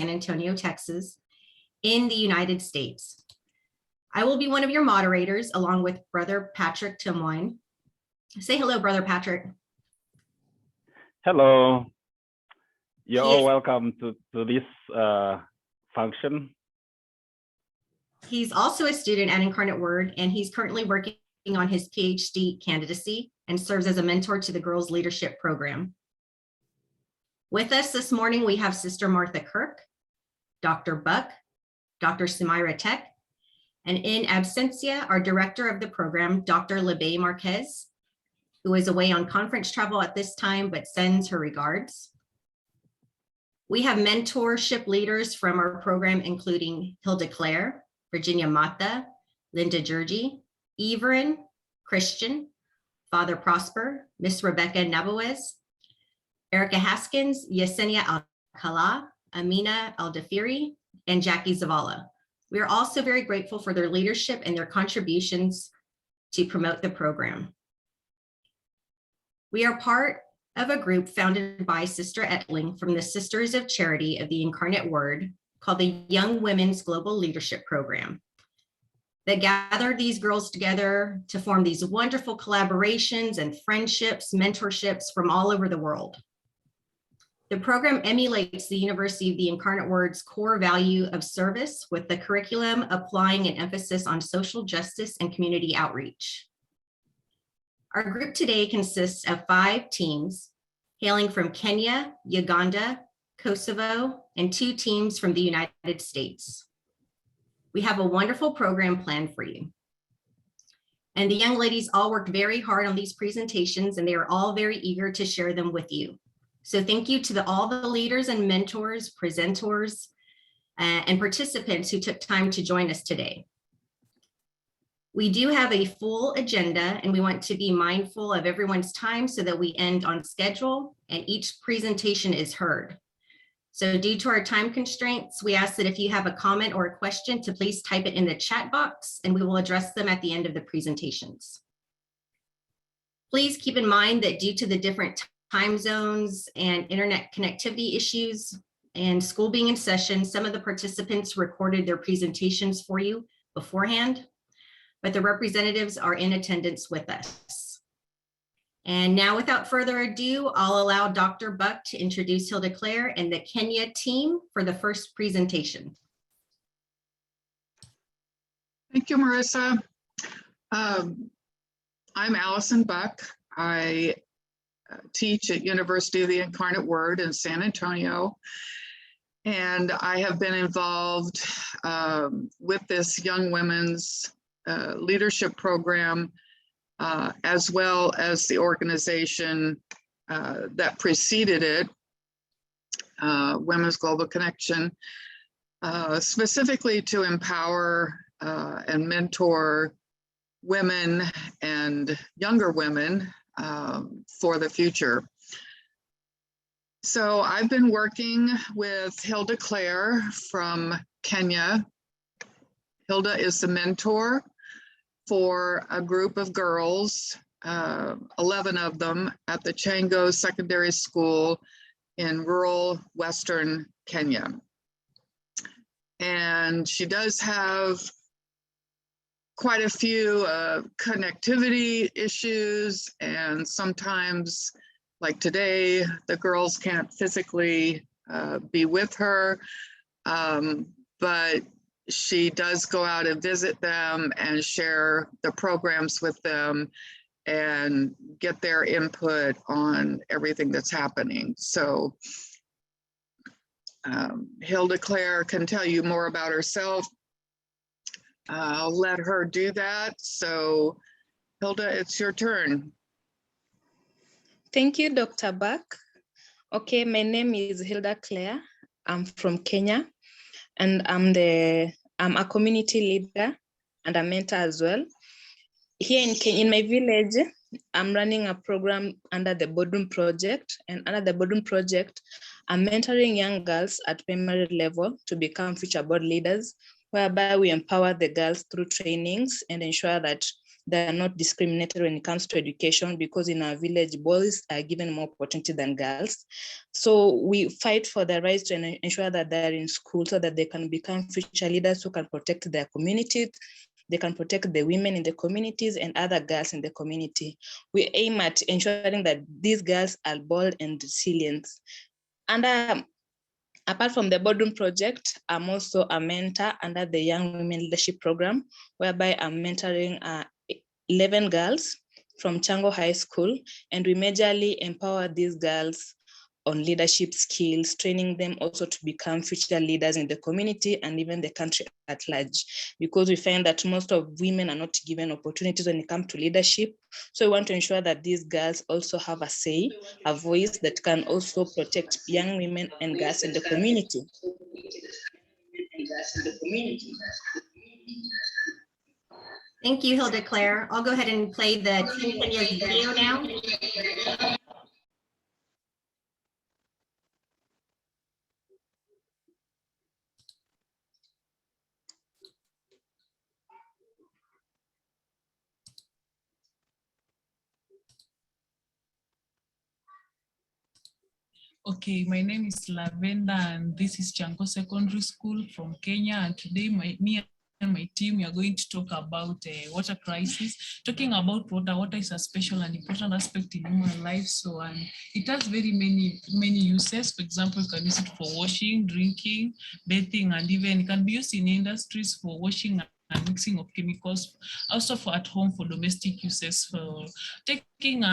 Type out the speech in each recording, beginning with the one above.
Antonio, Texas, in the United States. I will be one of your moderators along with Brother Patrick Timoine. Say hello, Brother Patrick. Hello. You're all welcome to this function. He's also a student at Incarnate Word, and he's currently working on his PhD candidacy and serves as a mentor to the Girls Leadership Program. With us this morning, we have Sister Martha Kirk, Dr. Buck, Dr. Sumaira Tech, and in absentia, our director of the program, Dr. Lebay Marquez, who is away on conference travel at this time, but sends her regards. We have mentorship leaders from our program, including Hilda Claire, Virginia Mata, Linda Jurgi, Everin, Christian, Father Prosper, Miss Rebecca Naboez, Erica Haskins, Yesenia Alcala, Amina Aldafiri, and Jackie Zavala. We are also very grateful for their leadership and their contributions to promote the program. We are part of a group founded by Sister Etling from the Sisters of Charity of the Incarnate Word called the Young Women's Global Leadership Program that gathered these girls together to form these wonderful collaborations and friendships, mentorships from all over the world. The program emulates the University of the Incarnate Word's core value of service with the curriculum applying an emphasis on social justice and community outreach. Our group today consists of 5 teams hailing from Kenya, Uganda, Kosovo, and 2 teams from the United States. We have a wonderful program planned for you. And the young ladies all worked very hard on these presentations, and they are all very eager to share them with you. So thank you to all the leaders and mentors, presenters, and participants who took time to join us today. We do have a full agenda, and we want to be mindful of everyone's time so that we end on schedule and each presentation is heard. So due to our time constraints, we ask that if you have a comment or a question to please type it in the chat box, and we will address them at the end of the presentations. Please keep in mind that due to the different time zones and internet connectivity issues and school being in session, some of the participants recorded their presentations for you beforehand, but the representatives are in attendance with us. And now, without further ado, I'll allow Dr. Buck to introduce Hilda Claire and the Kenya team for the first presentation. Thank you, Marissa. I'm Allison Buck. I teach at University of the Incarnate Word in San Antonio. And I have been involved with this Young Women's Leadership Program, as well as the organization that preceded it, Women's Global Connection, specifically to empower and mentor women and younger women for the future. So I've been working with Hilda Claire from Kenya. Hilda is the mentor for a group of girls, 11 of them, at the Chango Secondary School in rural Western Kenya. And she does have quite a few connectivity issues, and sometimes, like today, the girls can't physically be with her, but she does go out and visit them and share the programs with them and get their input on everything that's happening. So Hilda Claire can tell you more about herself. I'll let her do that. So Hilda, it's your turn. Thank you, Dr. Buck. Okay, my name is Hilda Claire. I'm from Kenya, and I'm a community leader and a mentor as well. Here in Kenya, in my village, I'm running a program under the Boardroom Project, and under the Boardroom Project, I'm mentoring young girls at primary level to become future board leaders, whereby we empower the girls through trainings and ensure that they are not discriminated when it comes to education, because in our village, boys are given more opportunity than girls. So we fight for the rights to ensure that they're in school so that they can become future leaders who can protect their communities. They can protect the women in the communities and other girls in the community. We aim at ensuring that these girls are bold and resilient. And apart from the boardroom project, I'm also a mentor under the Young Women Leadership Program, whereby I'm mentoring 11 girls from Chango High School, and we majorly empower these girls on leadership skills, training them also to become future leaders in the community and even the country at large, because we find that most of women are not given opportunities when it comes to leadership. So we want to ensure that these girls also have a say, a voice that can also protect young women and girls in the community. Thank you, Hilda Claire. I'll go ahead and play the Centennial's video now. Okay, my name is Lavenda and this is Chango Secondary School from Kenya, and today me and my team we are going to talk about water crisis. Talking about water is a special and important aspect in human life. So it has very many uses. For example, you can use it for washing, drinking, bathing, and even it can be used in industries for washing and mixing of chemicals, also for at home for domestic uses. For taking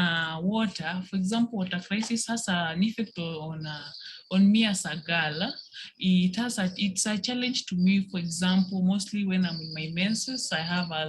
water, for example, water crisis has an effect on me as a girl. It's a challenge to me. For example, mostly when I'm in my menses, I have I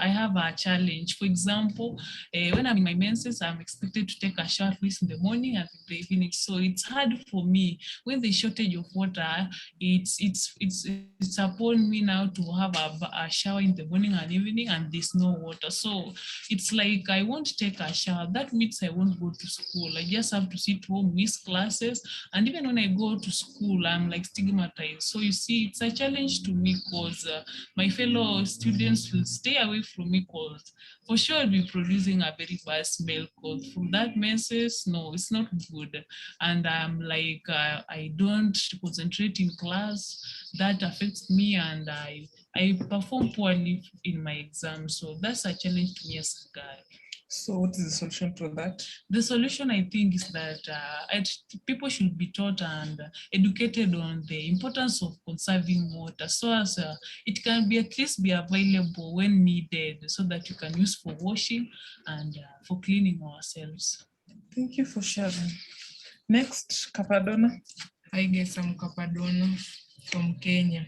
have a challenge. For example, when I'm in my menses, I'm expected to take a shower at least in the morning and in the evening. So it's hard for me when the shortage of water. It's upon me now to have a shower in the morning and evening, and there's no water. So it's like I won't take a shower. That means I won't go to school. I just have to sit home, miss classes, and even when I go to school, I'm like stigmatized. So you see, it's a challenge to me because my fellow students will stay away from me because for sure I'll be producing a very bad smell, because from that menses, no, it's not good. And I'm like, I don't concentrate in class. That affects me and I perform poorly in my exams. So that's a challenge to me as a guy. So what is the solution to that? The solution, I think, is that people should be taught and educated on the importance of conserving water, so as it can be at least be available when needed, so that you can use for washing and for cleaning ourselves. Thank you for sharing. Next, Kapadona. Hi guys, I'm Kapadona from Kenya.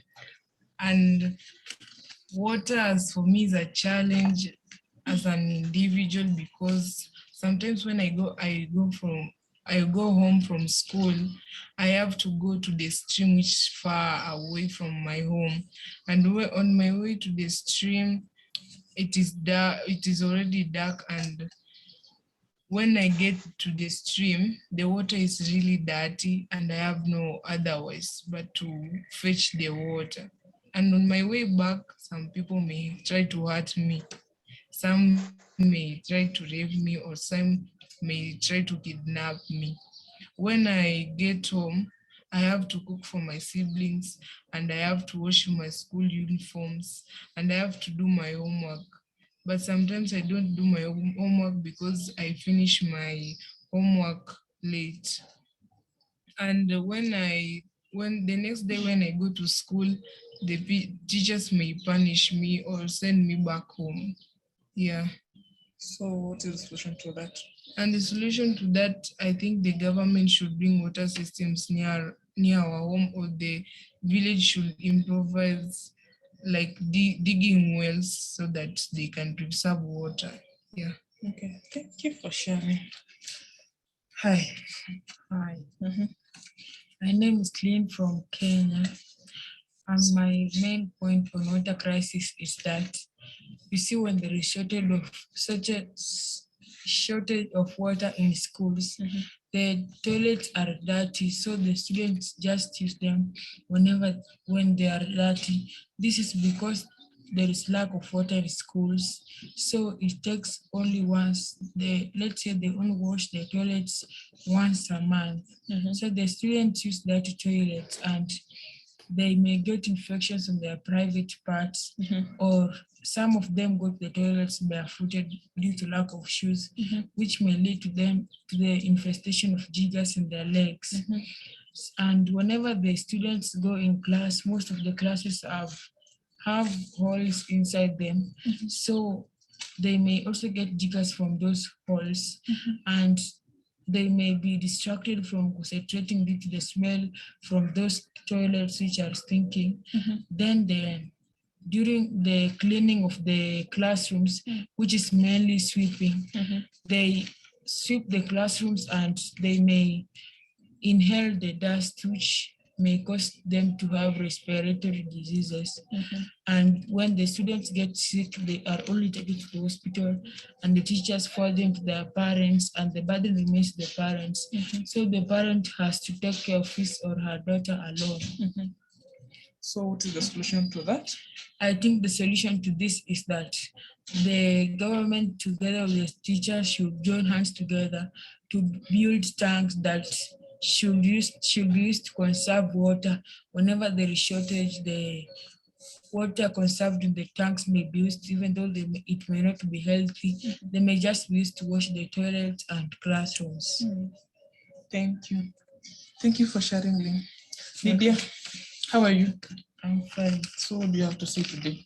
And water as for me is a challenge as an individual, because sometimes when I go home from school, I have to go to the stream which is far away from my home. And on my way to the stream, it is dark, it is already dark, and when I get to the stream, the water is really dirty and I have no other ways but to fetch the water. And on my way back, some people may try to hurt me. Some may try to rape me, or some may try to kidnap me. When I get home, I have to cook for my siblings, and I have to wash my school uniforms, and I have to do my homework. But sometimes I don't do my homework because I finish my homework late. And when the next day when I go to school, the teachers may punish me or send me back home. Yeah. So what is the solution to that? And the solution to that, I think the government should bring water systems near our home, or the village should improvise like digging wells so that they can preserve water. Yeah. Okay, thank you for sharing. Hi. Hi. My name is Clean from Kenya. And my main point on water crisis is that you see, when there is shortage of water in schools, the toilets are dirty, so the students just use them when they are dirty. This is because there is lack of water in schools. So it takes only once, let's say they only wash their toilets once a month. So the students use that toilet and they may get infections on their private parts, or some of them go to the toilets barefooted due to lack of shoes, which may lead to the infestation of jiggers in their legs. And whenever the students go in class, most of the classes have holes inside them. So they may also get jiggers from those holes, and they may be distracted from concentrating due to the smell from those toilets which are stinking. Then during the cleaning of the classrooms, which is mainly sweeping, they sweep the classrooms and they may inhale the dust, which may cause them to have respiratory diseases. And when the students get sick, they are only taken to the hospital and the teachers forward them to their parents, and the burden remains the parents. So the parent has to take care of his or her daughter alone. So what is the solution to that? I think the solution to this is that the government together with the teachers should join hands together to build tanks that should be used to conserve water. Whenever there is shortage, the water conserved in the tanks may be used, even though it may not be healthy. They may just be used to wash the toilets and classrooms. Thank you. Thank you for sharing, Lynn. Lydia, how are you? I'm fine. So what do you have to say today?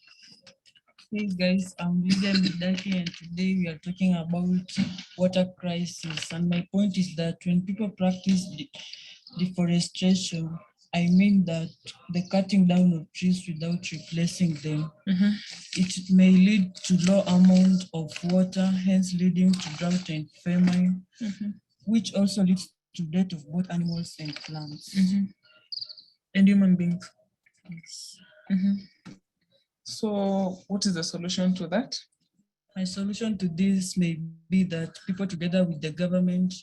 Hey guys, I'm Lydia Midaki, and today we are talking about water crisis. And my point is that when people practice deforestation, I mean that the cutting down of trees without replacing them, it may lead to low amount of water, hence leading to drought and famine, which also leads to death of both animals and plants. And human beings. Yes. So what is the solution to that? My solution to this may be that people together with the government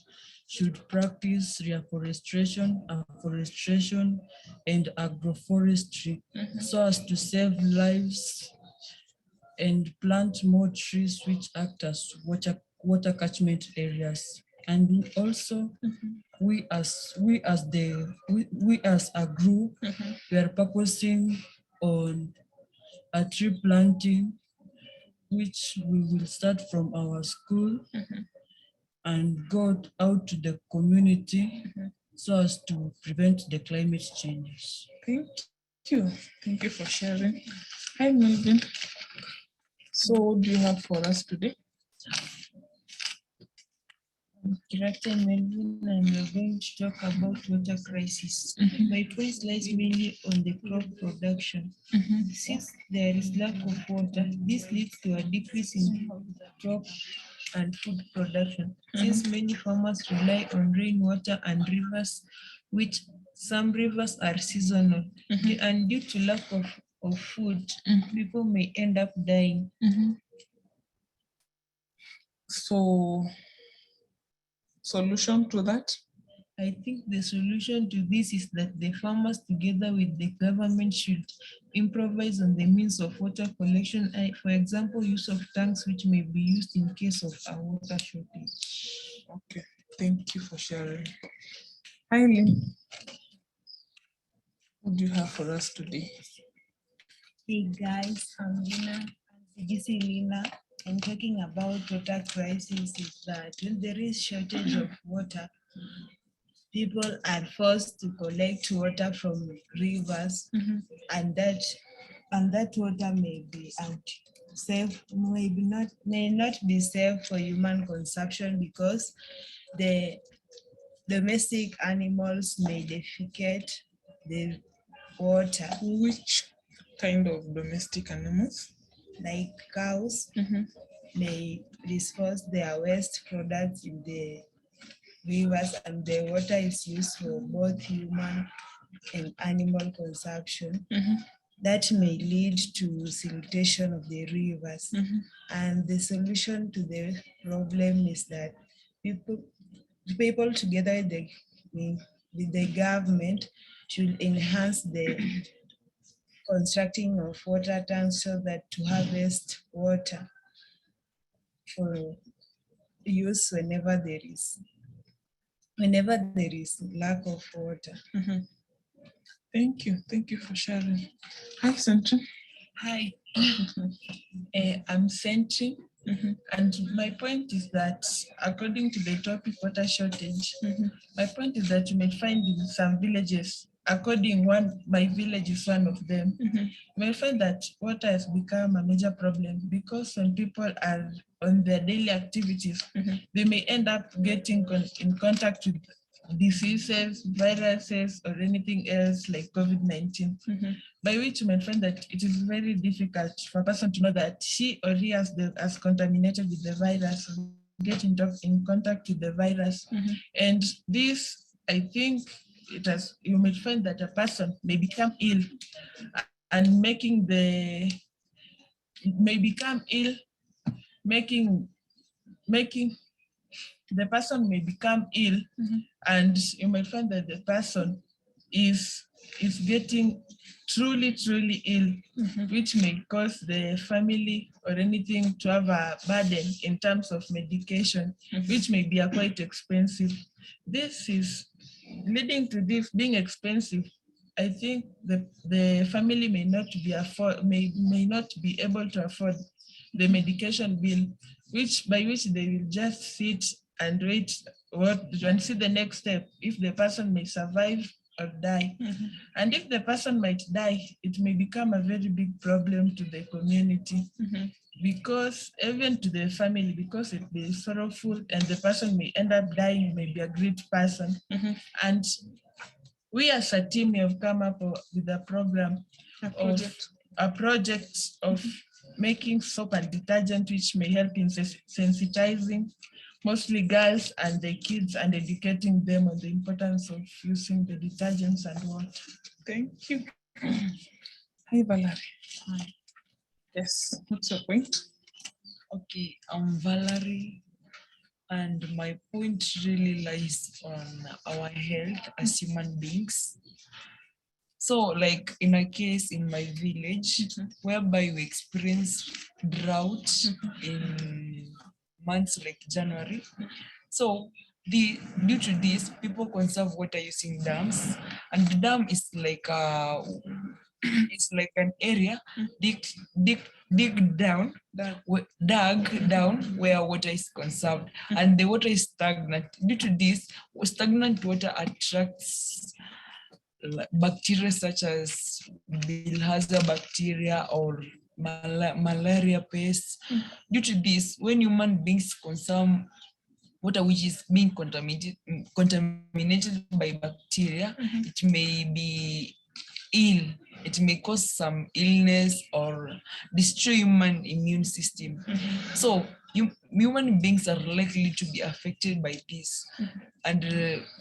should practice reforestation, afforestation, and agroforestry so as to save lives and plant more trees which act as water catchment areas. And also, we as a group, we are focusing on a tree planting, which we will start from our school and go out to the community so as to prevent the climate changes. Thank you. Thank you for sharing. Hi, Melvin. So what do you have for us today? Director Melvin, and we're going to talk about water crisis. My point lies mainly on the crop production. Since there is lack of water, this leads to a decrease in crop and food production. Since many farmers rely on rainwater and rivers, which some rivers are seasonal, and due to lack of food, people may end up dying. So solution to that? I think the solution to this is that the farmers together with the government should improvise on the means of water collection. For example, use of tanks which may be used in case of a water shortage. Okay, thank you for sharing. Hi, Lynn. What do you have for us today? Hey guys, I'm Lina, CGC Lina. I'm talking about water crisis is that when there is shortage of water, people are forced to collect water from rivers, and that water may be safe, may not be safe for human consumption because the domestic animals may defecate the water. Which kind of domestic animals? Like cows may dispose their waste products in the rivers, and the water is used for both human and animal consumption. That may lead to siltation of the rivers. And the solution to the problem is that people together with the government should enhance the constructing of water tanks so that to harvest water for use whenever there is lack of water. Thank you for sharing. Hi, Centennial. Hi, I'm Sentry, and my point is that according to the topic water shortage, my point is that you may find in some villages, my village is one of them, you may find that water has become a major problem because when people are on their daily activities, they may end up getting in contact with diseases, viruses, or anything else like COVID-19. By which you might find that it is very difficult for a person to know that she or he has contaminated with the virus, or get in contact with the virus. And this, I think, you may find that a person may become ill and making the person may become ill, and you might find that the person is getting truly ill, which may cause the family or anything to have a burden in terms of medication, which may be quite expensive. This is leading to this being expensive. I think the family may not be able to afford the medication bill, by which they will just sit and wait and see the next step, if the person may survive or die. And if the person might die, it may become a very big problem to the community, because even to the family, because it may be sorrowful and the person may end up dying, may be a great person. And we as a team have come up with a project of making soap and detergent, which may help in sensitizing mostly girls and the kids and educating them on the importance of using the detergents and water. Thank you. Hi, Valerie. Hi. Yes, what's your point? Okay, I'm Valerie, and my point really lies on our health as human beings. So, like in a case in my village, whereby we experience drought in months like January. So, due to this, people conserve water using dams, and the dam is like it's like an area dug down where water is conserved, and the water is stagnant. Due to this, stagnant water attracts bacteria such as bilharzia bacteria or malaria pests. Due to this, when human beings consume water which is being contaminated by bacteria, it may be ill. It may cause some illness or destroy human immune system. So human beings are likely to be affected by this. And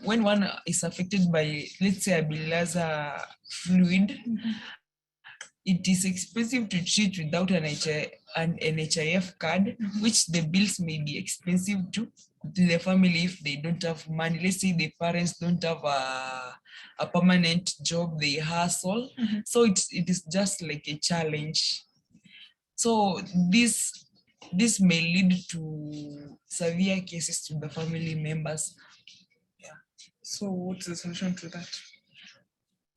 when one is affected by, let's say, a bilharzia fluid, it is expensive to treat without an NHIF card, which the bills may be expensive to the family if they don't have money. Let's say the parents don't have a permanent job, they hustle. So it is just like a challenge. So this may lead to severe cases to the family members. Yeah. So what's the solution to that?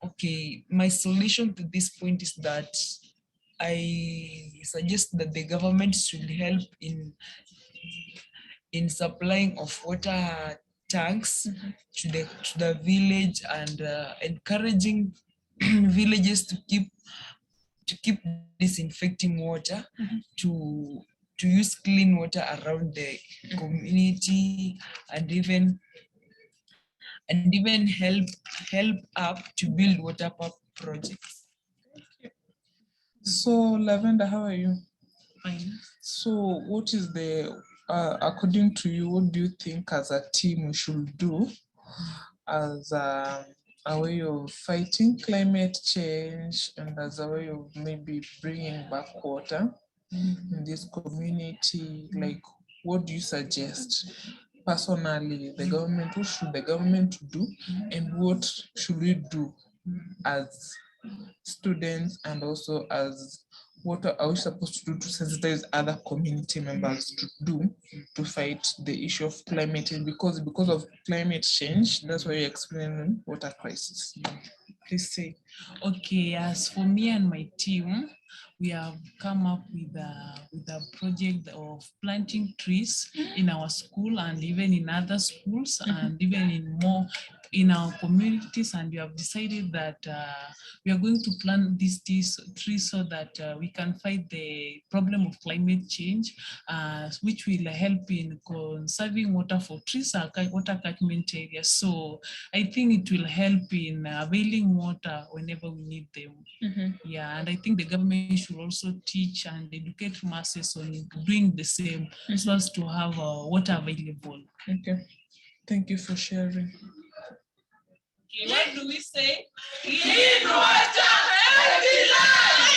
Okay, my solution to this point is that I suggest that the government should help in supplying of water tanks to the village, and encouraging villages to keep disinfecting water, to use clean water around the community, and even help up to build water park projects. So Lavender, how are you? Fine. So what is according to you, what do you think as a team we should do as a way of fighting climate change and as a way of maybe bringing back water in this community? Like, what do you suggest? Personally, the government, what should the government do, and what should we do as students, and also as what are we supposed to do to sensitize other community members to do to fight the issue of climate change? Because of climate change, that's why you're explaining water crisis. Please say. Okay, as for me and my team, we have come up with a project of planting trees in our school and even in other schools and even in our communities, and we have decided that we are going to plant these trees so that we can fight the problem of climate change, which will help in conserving water for trees or water catchment areas. So I think it will help in availing water whenever we need them. Yeah, and I think the government should also teach and educate masses on doing the same so as to have water available. Okay, thank you for sharing. Okay, what do we say? Clean water, healthy life!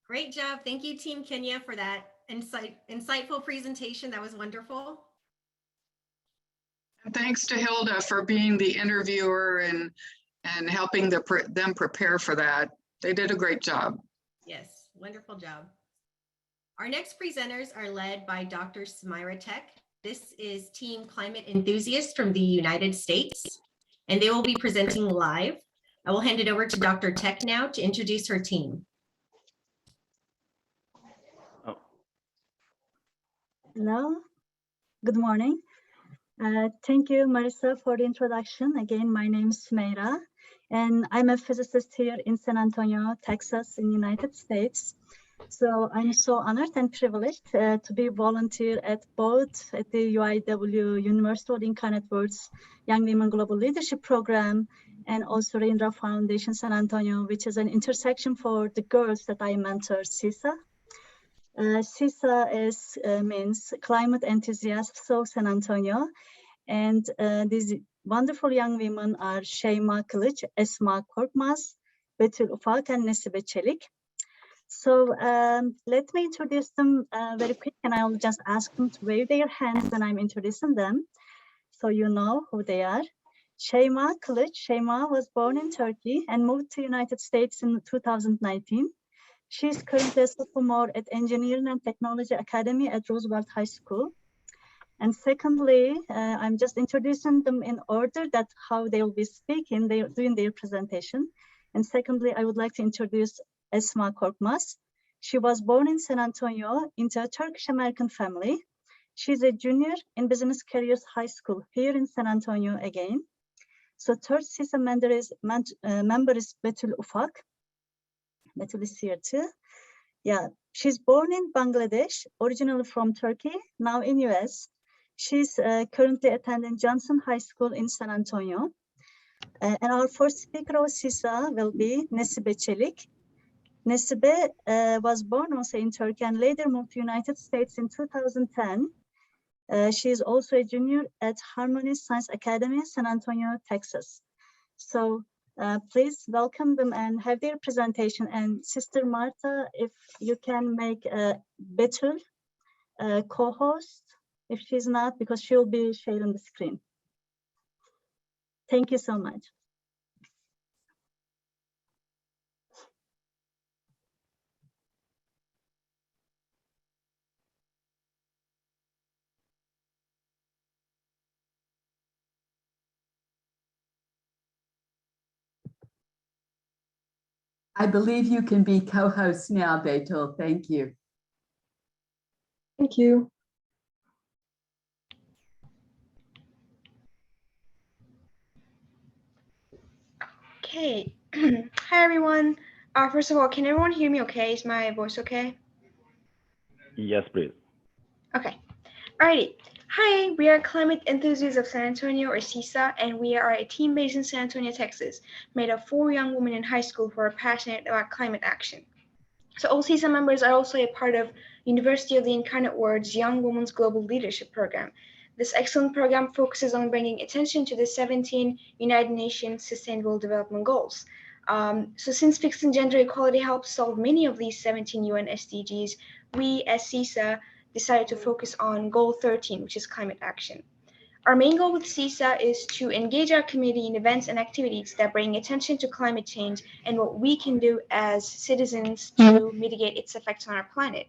Great job. Thank you, Team Kenya, for that insightful presentation. That was wonderful. And thanks to Hilda for being the interviewer and helping them prepare for that. They did a great job. Yes, wonderful job. Our next presenters are led by Dr. Samira Tech. This is Team Climate Enthusiasts from the United States, and they will be presenting live. I will hand it over to Dr. Tech now to introduce her team. Hello, good morning. Thank you, Marisa, for the introduction. Again, my name is Smeira, and I'm a physicist here in San Antonio, Texas, in the United States. So I'm so honored and privileged to be volunteer at both at the UIW University of the Incarnate Word's Young Women Global Leadership Program and also Raindrop Foundation San Antonio, which is an intersection for the girls that I mentor, CISA. CISA means Climate Enthusiasts of San Antonio. And these wonderful young women are Şeyma Kılıç, Esma Korkmaz, Betül Ufak, and Nesibe Çelik. So let me introduce them very quick, and I'll just ask them to wave their hands when I'm introducing them, so you know who they are. Şeyma Kılıç. Şeyma was born in Turkey and moved to the United States in 2019. She's currently a sophomore at Engineering and Technology Academy at Roosevelt High School. And secondly, I'm just introducing them in order that how they will be speaking, they're doing their presentation. And secondly, I would like to introduce Esma Korkmaz. She was born in San Antonio into a Turkish-American family. She's a junior in Business Careers High School here in San Antonio again. So third CISA member is Betül Ufak. Betül is here too. Yeah, she's born in Bangladesh, originally from Turkey, now in US. She's currently attending Johnson High School in San Antonio. And our first speaker of CISA will be Nesibe Çelik. Nesibe was born also in Turkey and later moved to the United States in 2010. She is also a junior at Harmony Science Academy, San Antonio, Texas. So please welcome them and have their presentation. And Sister Marta, if you can make Betül co-host, if she's not, because she'll be sharing the screen. Thank you so much. I believe you can be co-host now, Betül. Thank you. Thank you. Okay. Hi, everyone. First of all, can everyone hear me okay? Is my voice okay? Yes, please. Okay. Alrighty. Hi, we are Climate Enthusiasts of San Antonio, or CISA, and we are a team based in San Antonio, Texas, made of 4 young women in high school who are passionate about climate action. So all CISA members are also a part of University of the Incarnate Word's Young Women's Global Leadership Program. This excellent program focuses on bringing attention to the 17 United Nations Sustainable Development Goals. So since fixing gender equality helps solve many of these 17 UN SDGs, we as CSA decided to focus on goal 13, which is climate action. Our main goal with CSA is to engage our community in events and activities that bring attention to climate change and what we can do as citizens to mitigate its effects on our planet.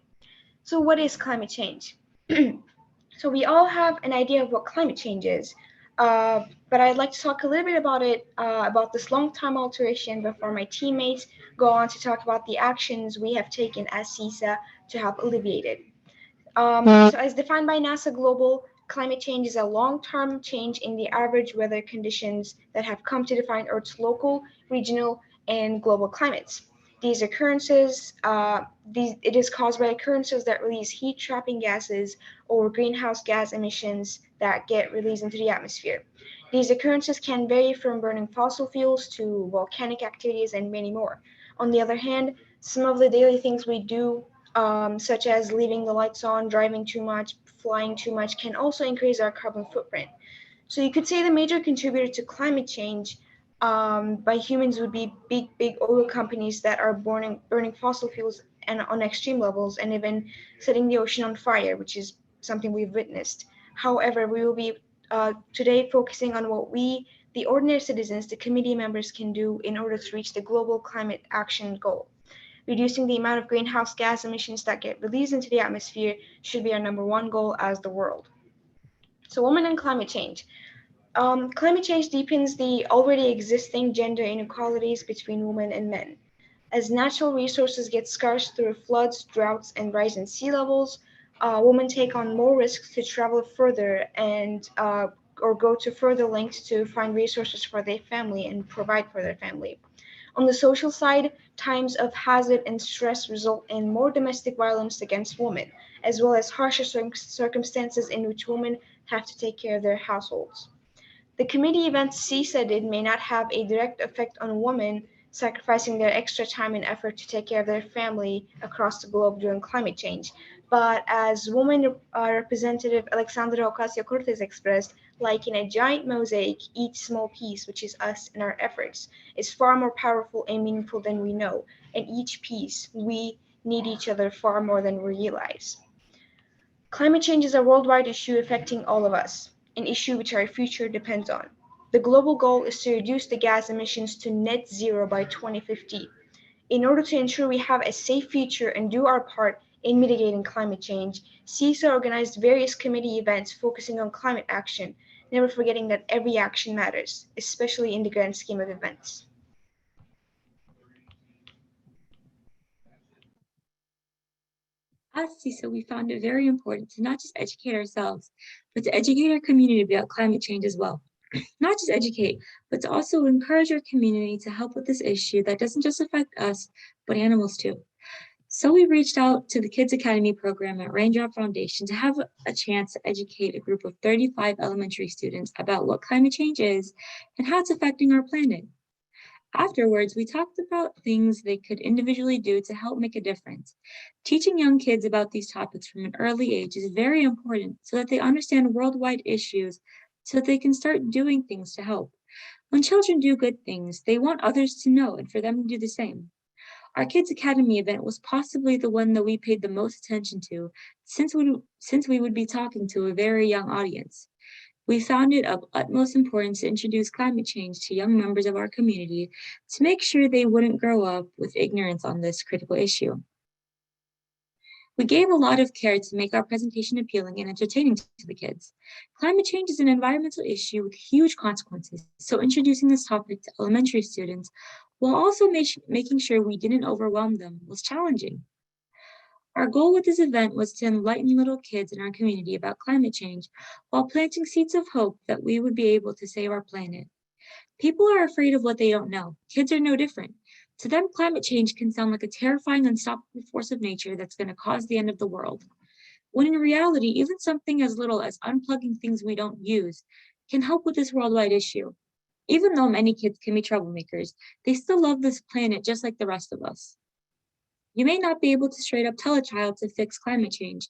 So what is climate change? So we all have an idea of what climate change is, but I'd like to talk a little bit about it, about this long-term alteration before my teammates go on to talk about the actions we have taken as CSA to help alleviate it. So as defined by NASA Global, climate change is a long-term change in the average weather conditions that have come to define Earth's local, regional, and global climates. These occurrences, it is caused by occurrences that release heat-trapping gases or greenhouse gas emissions that get released into the atmosphere. These occurrences can vary from burning fossil fuels to volcanic activities and many more. On the other hand, some of the daily things we do, such as leaving the lights on, driving too much, flying too much, can also increase our carbon footprint. So you could say the major contributor to climate change by humans would be big oil companies that are burning fossil fuels and on extreme levels, and even setting the ocean on fire, which is something we've witnessed. However, we will be today focusing on what we, the ordinary citizens, the committee members, can do in order to reach the global climate action goal. Reducing the amount of greenhouse gas emissions that get released into the atmosphere should be our #1 goal as the world. So women and climate change. Climate change deepens the already existing gender inequalities between women and men. As natural resources get scarce through floods, droughts, and rise in sea levels, women take on more risks to travel further and or go to further lengths to find resources for their family and provide for their family. On the social side, times of hazard and stress result in more domestic violence against women, as well as harsher circumstances in which women have to take care of their households. The committee events CSA did may not have a direct effect on women sacrificing their extra time and effort to take care of their family across the globe during climate change. But as Women Representative Alexandra Ocasio-Cortez expressed, like in a giant mosaic, each small piece, which is us and our efforts, is far more powerful and meaningful than we know. And each piece, we need each other far more than we realize. Climate change is a worldwide issue affecting all of us, an issue which our future depends on. The global goal is to reduce the gas emissions to net zero by 2050. In order to ensure we have a safe future and do our part in mitigating climate change, CSA organized various committee events focusing on climate action, never forgetting that every action matters, especially in the grand scheme of events. As CSA, we found it very important to not just educate ourselves, but to educate our community about climate change as well. Not just educate, but to also encourage our community to help with this issue that doesn't just affect us, but animals too. So we reached out to the Kids Academy program at Raindrop Foundation to have a chance to educate a group of 35 elementary students about what climate change is and how it's affecting our planet. Afterwards, we talked about things they could individually do to help make a difference. Teaching young kids about these topics from an early age is very important so that they understand worldwide issues so that they can start doing things to help. When children do good things, they want others to know and for them to do the same. Our Kids Academy event was possibly the one that we paid the most attention to since we would be talking to a very young audience. We found it of utmost importance to introduce climate change to young members of our community to make sure they wouldn't grow up with ignorance on this critical issue. We gave a lot of care to make our presentation appealing and entertaining to the kids. Climate change is an environmental issue with huge consequences, so introducing this topic to elementary students while also making sure we didn't overwhelm them was challenging. Our goal with this event was to enlighten little kids in our community about climate change while planting seeds of hope that we would be able to save our planet. People are afraid of what they don't know. Kids are no different. To them, climate change can sound like a terrifying, unstoppable force of nature that's going to cause the end of the world. When in reality, even something as little as unplugging things we don't use can help with this worldwide issue. Even though many kids can be troublemakers, they still love this planet just like the rest of us. You may not be able to straight up tell a child to fix climate change,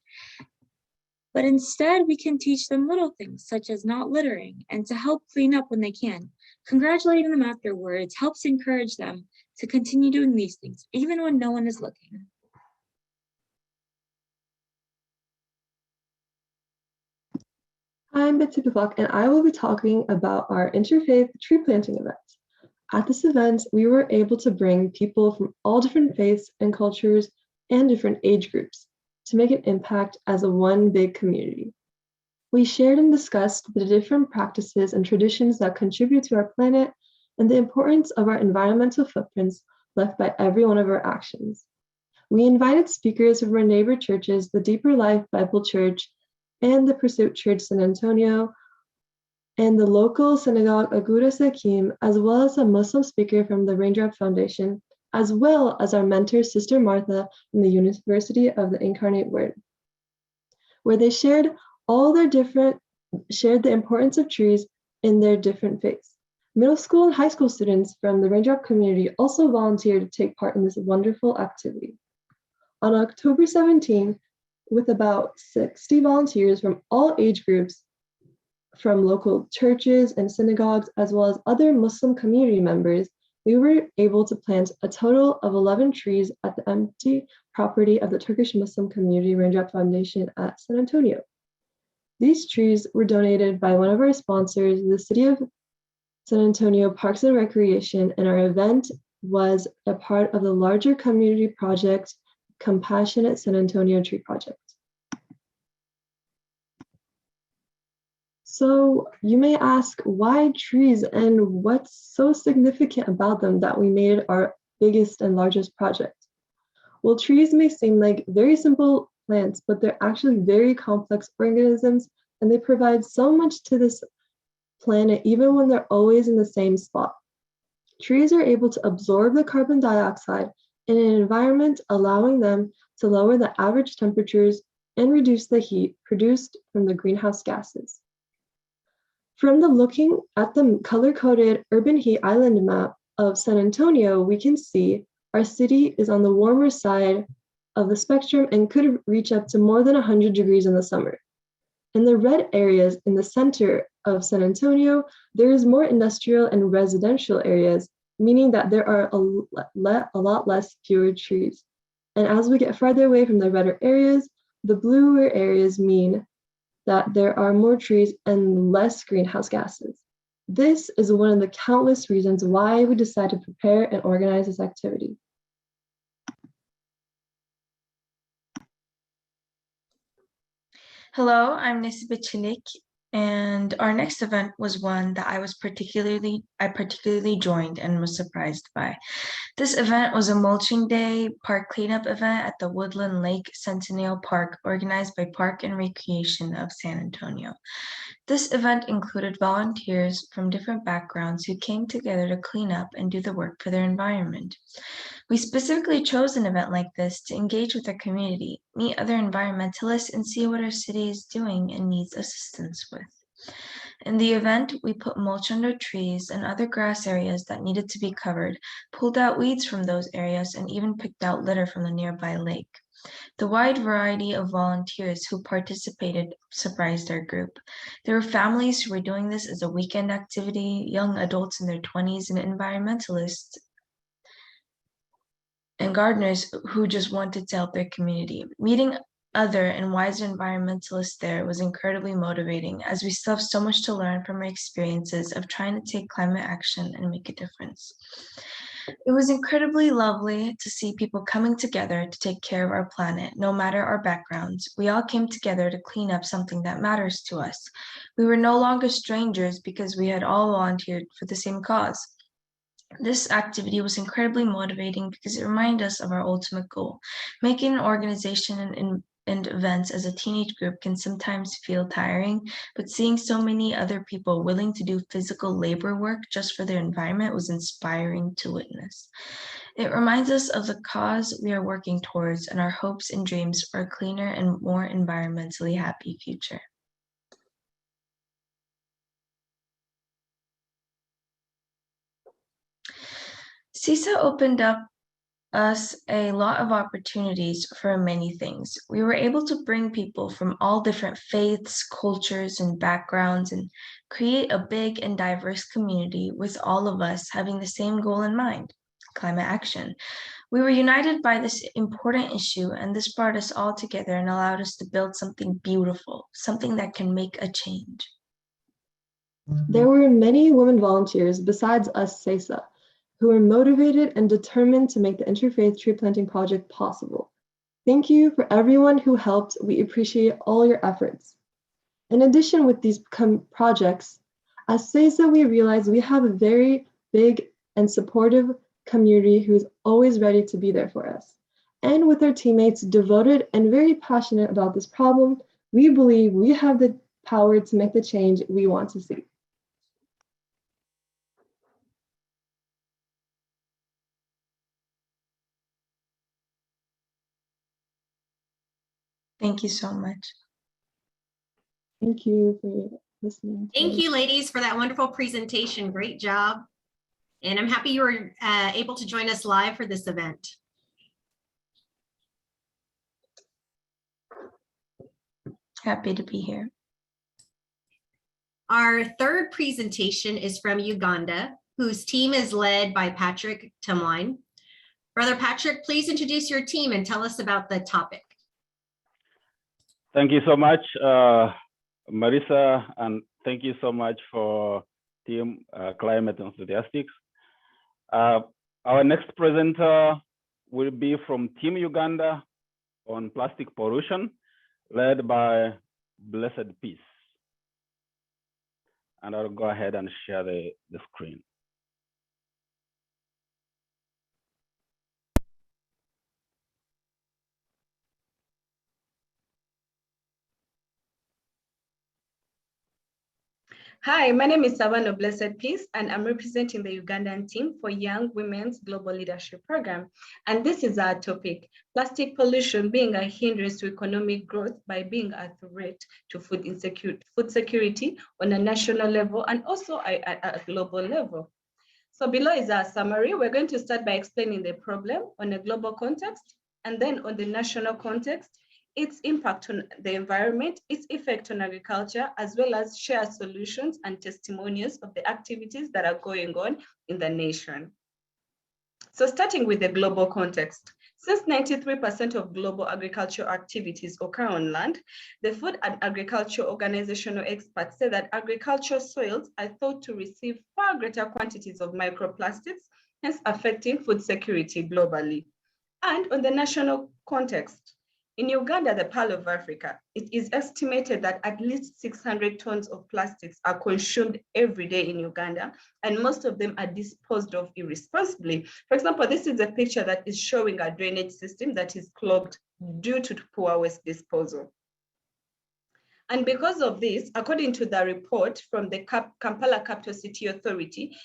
but instead we can teach them little things such as not littering and to help clean up when they can. Congratulating them afterwards helps encourage them to continue doing these things, even when no one is looking. I'm Betsy Pavlak, and I will be talking about our Interfaith tree planting event. At this event, we were able to bring people from all different faiths and cultures and different age groups to make an impact as a one big community. We shared and discussed the different practices and traditions that contribute to our planet and the importance of our environmental footprints left by every one of our actions. We invited speakers from our neighbor churches, the Deeper Life Bible Church and the Pursuit Church San Antonio, and the local synagogue Agudas Hakim, as well as a Muslim speaker from the Raindrop Foundation, as well as our mentor, Sister Martha, from the University of the Incarnate Word, where they shared the importance of trees in their different faiths. Middle school and high school students from the Raindrop community also volunteered to take part in this wonderful activity. On October 17, with about 60 volunteers from all age groups, from local churches and synagogues, as well as other Muslim community members, we were able to plant a total of 11 trees at the empty property of the Turkish Muslim Community Raindrop Foundation at San Antonio. These trees were donated by one of our sponsors, the City of San Antonio Parks and Recreation, and our event was a part of the larger community project, Compassionate San Antonio Tree Project. So you may ask, why trees and what's so significant about them that we made our biggest and largest project? Well, trees may seem like very simple plants, but they're actually very complex organisms, and they provide so much to this planet, even when they're always in the same spot. Trees are able to absorb the carbon dioxide in an environment, allowing them to lower the average temperatures and reduce the heat produced from the greenhouse gases. From looking at the color-coded urban heat island map of San Antonio, we can see our city is on the warmer side of the spectrum and could reach up to more than 100 degrees in the summer. In the red areas in the center of San Antonio, there is more industrial and residential areas, meaning that there are a lot less fewer trees. And as we get farther away from the redder areas, the bluer areas mean that there are more trees and less greenhouse gases. This is one of the countless reasons why we decided to prepare and organize this activity. Hello, I'm Nesibe Chilik, and our next event was one that I particularly joined and was surprised by. This event was a Mulching Day park cleanup event at the Woodland Lake Centennial Park, organized by Park and Recreation of San Antonio. This event included volunteers from different backgrounds who came together to clean up and do the work for their environment. We specifically chose an event like this to engage with our community, meet other environmentalists, and see what our city is doing and needs assistance with. In the event, we put mulch under trees and other grass areas that needed to be covered, pulled out weeds from those areas, and even picked out litter from the nearby lake. The wide variety of volunteers who participated surprised our group. There were families who were doing this as a weekend activity, young adults in their 20s, and environmentalists and gardeners who just wanted to help their community. Meeting other and wiser environmentalists there was incredibly motivating, as we still have so much to learn from our experiences of trying to take climate action and make a difference. It was incredibly lovely to see people coming together to take care of our planet, no matter our backgrounds. We all came together to clean up something that matters to us. We were no longer strangers because we had all volunteered for the same cause. This activity was incredibly motivating because it reminded us of our ultimate goal. Making an organization and events as a teenage group can sometimes feel tiring, but seeing so many other people willing to do physical labor work just for their environment was inspiring to witness. It reminds us of the cause we are working towards and our hopes and dreams for a cleaner and more environmentally happy future. CSA opened up us a lot of opportunities for many things. We were able to bring people from all different faiths, cultures, and backgrounds and create a big and diverse community with all of us having the same goal in mind, climate action. We were united by this important issue, and this brought us all together and allowed us to build something beautiful, something that can make a change. There were many women volunteers besides us, CESA, who were motivated and determined to make the Interfaith Tree Planting Project possible. Thank you for everyone who helped. We appreciate all your efforts. In addition with these projects, as CESA, we realize we have a very big and supportive community who is always ready to be there for us. And with our teammates devoted and very passionate about this problem, we believe we have the power to make the change we want to see. Thank you so much. Thank you for listening. Thank you, ladies, for that wonderful presentation. Great job. And I'm happy you were able to join us live for this event. Happy to be here. Our third presentation is from Uganda, whose team is led by Patrick Tumwine. Brother Patrick, please introduce your team and tell us about the topic. Thank you so much, Marisa, and thank you so much for Team Climate Enthusiastics. Our next presenter will be from Team Uganda on plastic pollution, led by Blessed Peace. And I'll go ahead and share the screen. Hi, my name is Savannah Blessed Peace, and I'm representing the Ugandan team for Young Women's Global Leadership Program. And this is our topic, plastic pollution being a hindrance to economic growth by being a threat to food security on a national level and also at a global level. So below is our summary. We're going to start by explaining the problem on a global context, and then on the national context, its impact on the environment, its effect on agriculture, as well as share solutions and testimonials of the activities that are going on in the nation. So starting with the global context, since 93% of global agricultural activities occur on land, the Food and Agriculture Organizational experts say that agricultural soils are thought to receive far greater quantities of microplastics, hence affecting food security globally. And on the national context, in Uganda, the Pearl of Africa, it is estimated that at least 600 tons of plastics are consumed every day in Uganda, and most of them are disposed of irresponsibly. For example, this is a picture that is showing a drainage system that is clogged due to poor waste disposal. And because of this, according to the report from the Kampala Capital City Authority,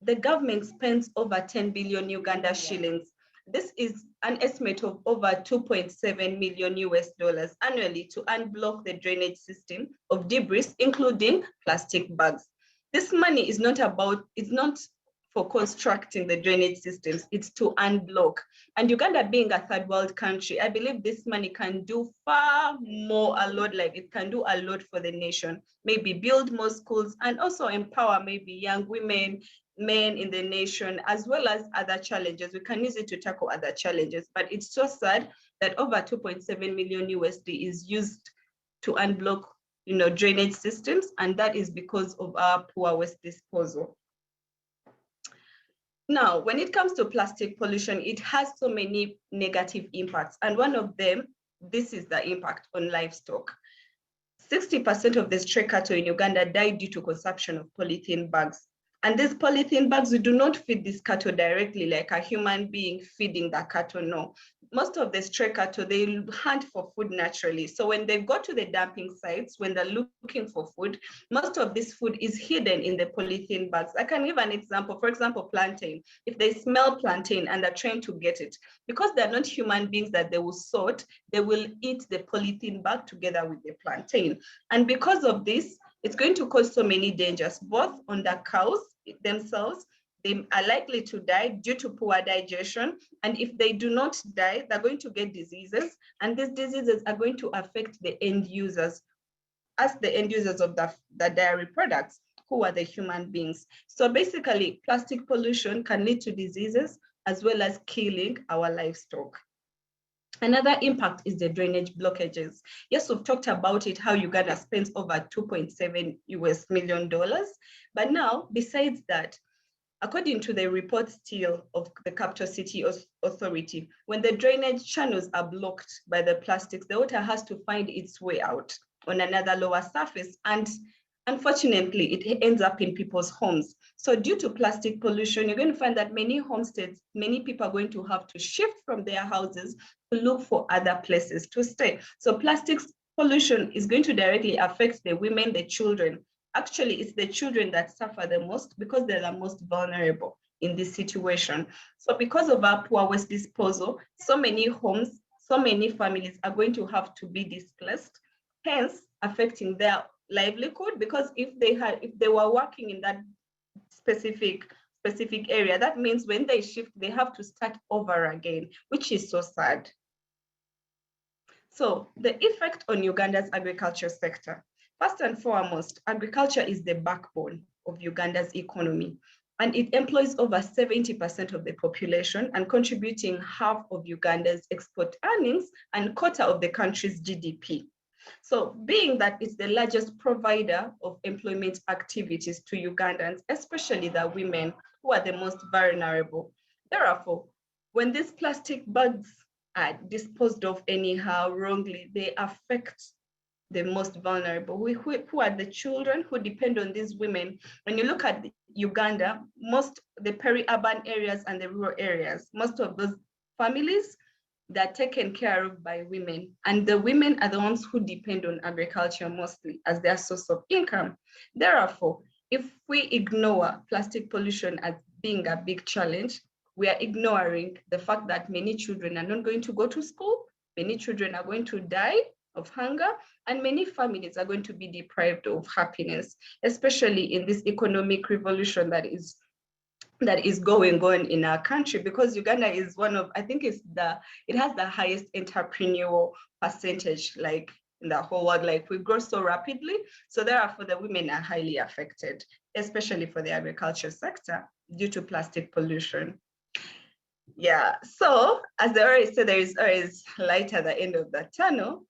the government spends over 10 billion Uganda shillings. This is an estimate of over $2.7 million annually to unblock the drainage system of debris, including plastic bags. This money is not for constructing the drainage systems, it's to unblock. And Uganda being a third world country, I believe this money can do far more, it can do a lot for the nation. Maybe build more schools and also empower maybe young women, men in the nation, as well as other challenges. We can use it to tackle other challenges, but it's so sad that over $2.7 million is used to unblock, drainage systems, and that is because of our poor waste disposal. Now, when it comes to plastic pollution, it has so many negative impacts, and one of them, this is the impact on livestock. 60% of the stray cattle in Uganda die due to consumption of polythene bags. And these polythene bags, we do not feed this cattle directly like a human being feeding the cattle, no. Most of the stray cattle, they hunt for food naturally. So when they go to the dumping sites, when they're looking for food, most of this food is hidden in the polythene bags. I can give an example, for example, plantain. If they smell plantain and they're trying to get it, because they're not human beings that they will sort, they will eat the polythene bag together with the plantain. And because of this, it's going to cause so many dangers, both on the cows themselves they are likely to die due to poor digestion. And if they do not die, they're going to get diseases. And these diseases are going to affect the end users, as the end users of the dairy products, who are the human beings. So basically, plastic pollution can lead to diseases as well as killing our livestock. Another impact is the drainage blockages. Yes, we've talked about it, how Uganda spends over $2.7 million. But now, besides that, according to the report still of the Capital City Authority, when the drainage channels are blocked by the plastics, the water has to find its way out on another lower surface. And unfortunately, it ends up in people's homes. So due to plastic pollution, you're going to find that many homesteads, many people are going to have to shift from their houses to look for other places to stay. So plastic pollution is going to directly affect the women, the children. Actually, it's the children that suffer the most because they're the most vulnerable in this situation. So because of our poor waste disposal, so many homes, so many families are going to have to be displaced, hence affecting their livelihood, because if they were working in that specific area, that means when they shift, they have to start over again, which is so sad. So the effect on Uganda's agriculture sector. First and foremost, agriculture is the backbone of Uganda's economy, and it employs over 70% of the population and contributing half of Uganda's export earnings and quarter of the country's GDP. So being that it's the largest provider of employment activities to Ugandans, especially the women who are the most vulnerable. Therefore, when these plastic bags are disposed of anyhow wrongly, they affect the most vulnerable, who are the children who depend on these women. When you look at Uganda, the peri-urban areas and the rural areas, most of those families, they're taken care of by women. And the women are the ones who depend on agriculture mostly as their source of income. Therefore, if we ignore plastic pollution as being a big challenge, we are ignoring the fact that many children are not going to go to school, many children are going to die of hunger, and many families are going to be deprived of happiness, especially in this economic revolution that is going on in our country, because Uganda is one of, I think it has the highest entrepreneurial percentage like in the whole world. Like we grow so rapidly, so therefore the women are highly affected, especially for the agriculture sector due to plastic pollution. Yeah, so as I already said, there is always light at the end of the tunnel.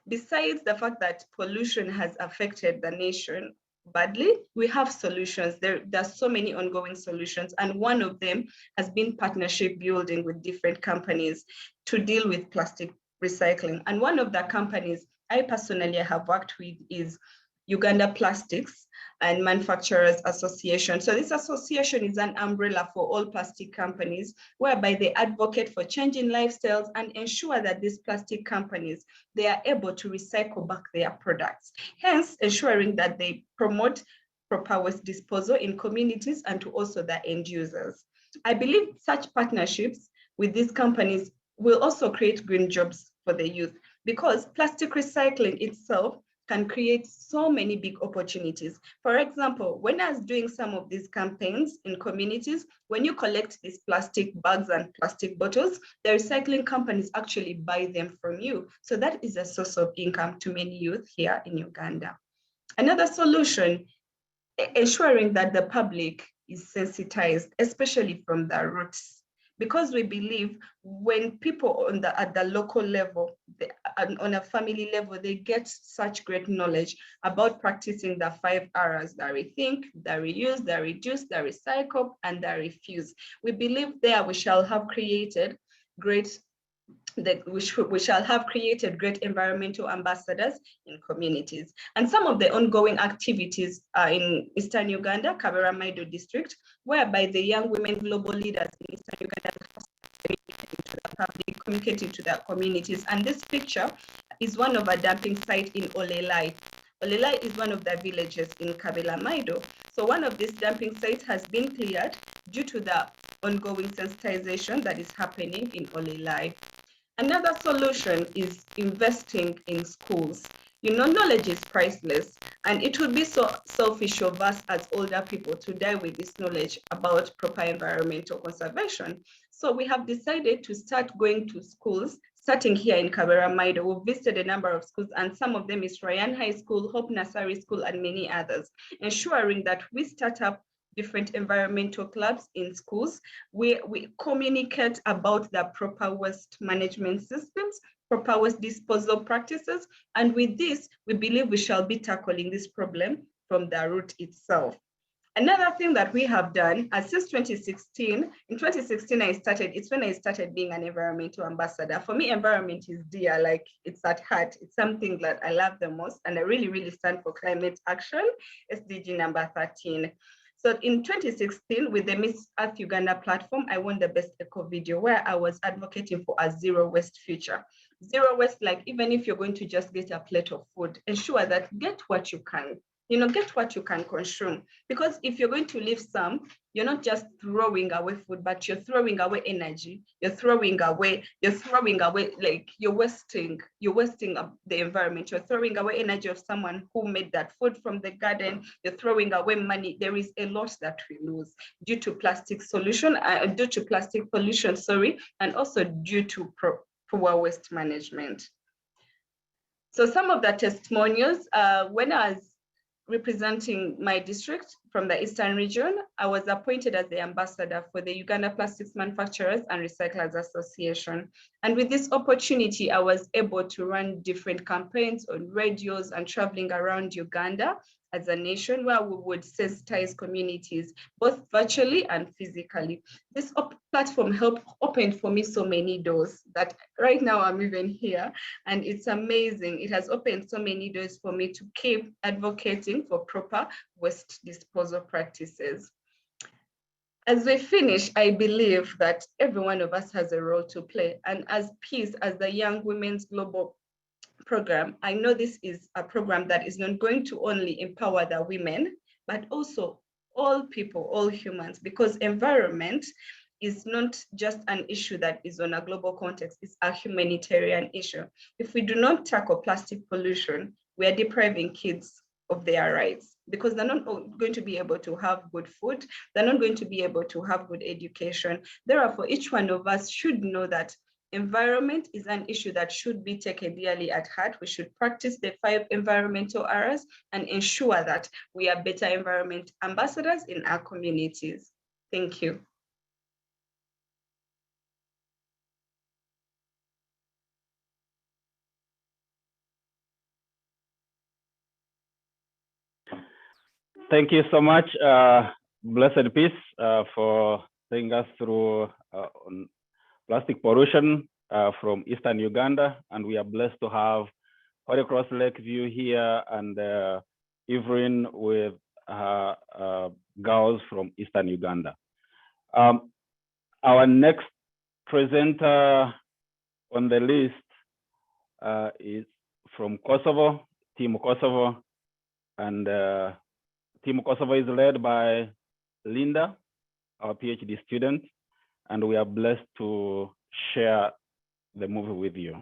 Besides the fact that pollution has affected the nation badly, we have solutions. There are so many ongoing solutions, and one of them has been partnership building with different companies to deal with plastic recycling. And one of the companies I personally have worked with is Uganda Plastics and Manufacturers Association. So this association is an umbrella for all plastic companies, whereby they advocate for changing lifestyles and ensure that these plastic companies, they are able to recycle back their products, hence ensuring that they promote proper waste disposal in communities and to also the end users. I believe such partnerships with these companies will also create green jobs for the youth, because plastic recycling itself can create so many big opportunities. For example, when I was doing some of these campaigns in communities, when you collect these plastic bags and plastic bottles, the recycling companies actually buy them from you. So that is a source of income to many youth here in Uganda. Another solution, ensuring that the public is sensitized, especially from the roots. Because we believe when people at the local level, on a family level, they get such great knowledge about practicing the 5 R's: the rethink, the reuse, the reduce, the recycle, and the refuse. We believe there we shall have created great environmental ambassadors in communities. And some of the ongoing activities are in Eastern Uganda, Kaberamaido district, whereby the young women global leaders in Eastern Uganda have communicating to their communities. And this picture is one of a dumping site in Olelai. Olelai is one of the villages in Kaberamaido. So one of these dumping sites has been cleared due to the ongoing sensitization that is happening in Olelai. Another solution is investing in schools. You know, knowledge is priceless, And it would be so selfish of us as older people to die with this knowledge about proper environmental conservation. So we have decided to start going to schools, starting here in Kaberamaido. We've visited a number of schools, and some of them is Ryan High School, Hope Nursery School, and many others, ensuring that we start up different environmental clubs in schools. We communicate about the proper waste management systems, proper waste disposal practices. And with this, we believe we shall be tackling this problem from the root itself. Another thing that we have done, since 2016, in 2016, it's when I started being an environmental ambassador. For me, environment is dear, like it's at heart. It's something that I love the most, and I really, really stand for climate action, SDG number 13. So in 2016, with the Miss Earth Uganda platform, I won the best eco video where I was advocating for a zero waste future. Zero waste, like even if you're going to just get a plate of food, ensure that get what you can, get what you can consume. Because if you're going to leave some, you're not just throwing away food, but you're throwing away energy. You're throwing away, like you're wasting the environment. You're throwing away energy of someone who made that food from the garden. You're throwing away money. There is a lot that we lose due to plastic pollution, and also due to poor waste management. So some of the testimonials, when I was representing my district from the Eastern region, I was appointed as the ambassador for the Uganda Plastics Manufacturers and Recyclers Association. And with this opportunity, I was able to run different campaigns on radios and traveling around Uganda as a nation where we would sensitize communities, both virtually and physically. This platform helped open for me so many doors that right now I'm even here, and it's amazing. It has opened so many doors for me to keep advocating for proper waste disposal practices. As we finish, I believe that every one of us has a role to play, and as Peace, as the Young Women's Global Program, I know this is a program that is not going to only empower the women, but also all people, all humans, because environment is not just an issue that is on a global context, it's a humanitarian issue. If we do not tackle plastic pollution, we are depriving kids of their rights, because they're not going to be able to have good food, they're not going to be able to have good education. Therefore, each one of us should know that environment is an issue that should be taken dearly at heart. We should practice the 5 environmental areas and ensure that we are better environment ambassadors in our communities. Thank you. Thank you so much, Blessed Peace, for taking us through on plastic pollution from Eastern Uganda. And we are blessed to have Holy Cross Lakeview here and Evelyn with girls from Eastern Uganda. Our next presenter on the list is from Kosovo, Team Kosovo, and Team Kosovo is led by Linda, our PhD student, and we are blessed to share the movie with you.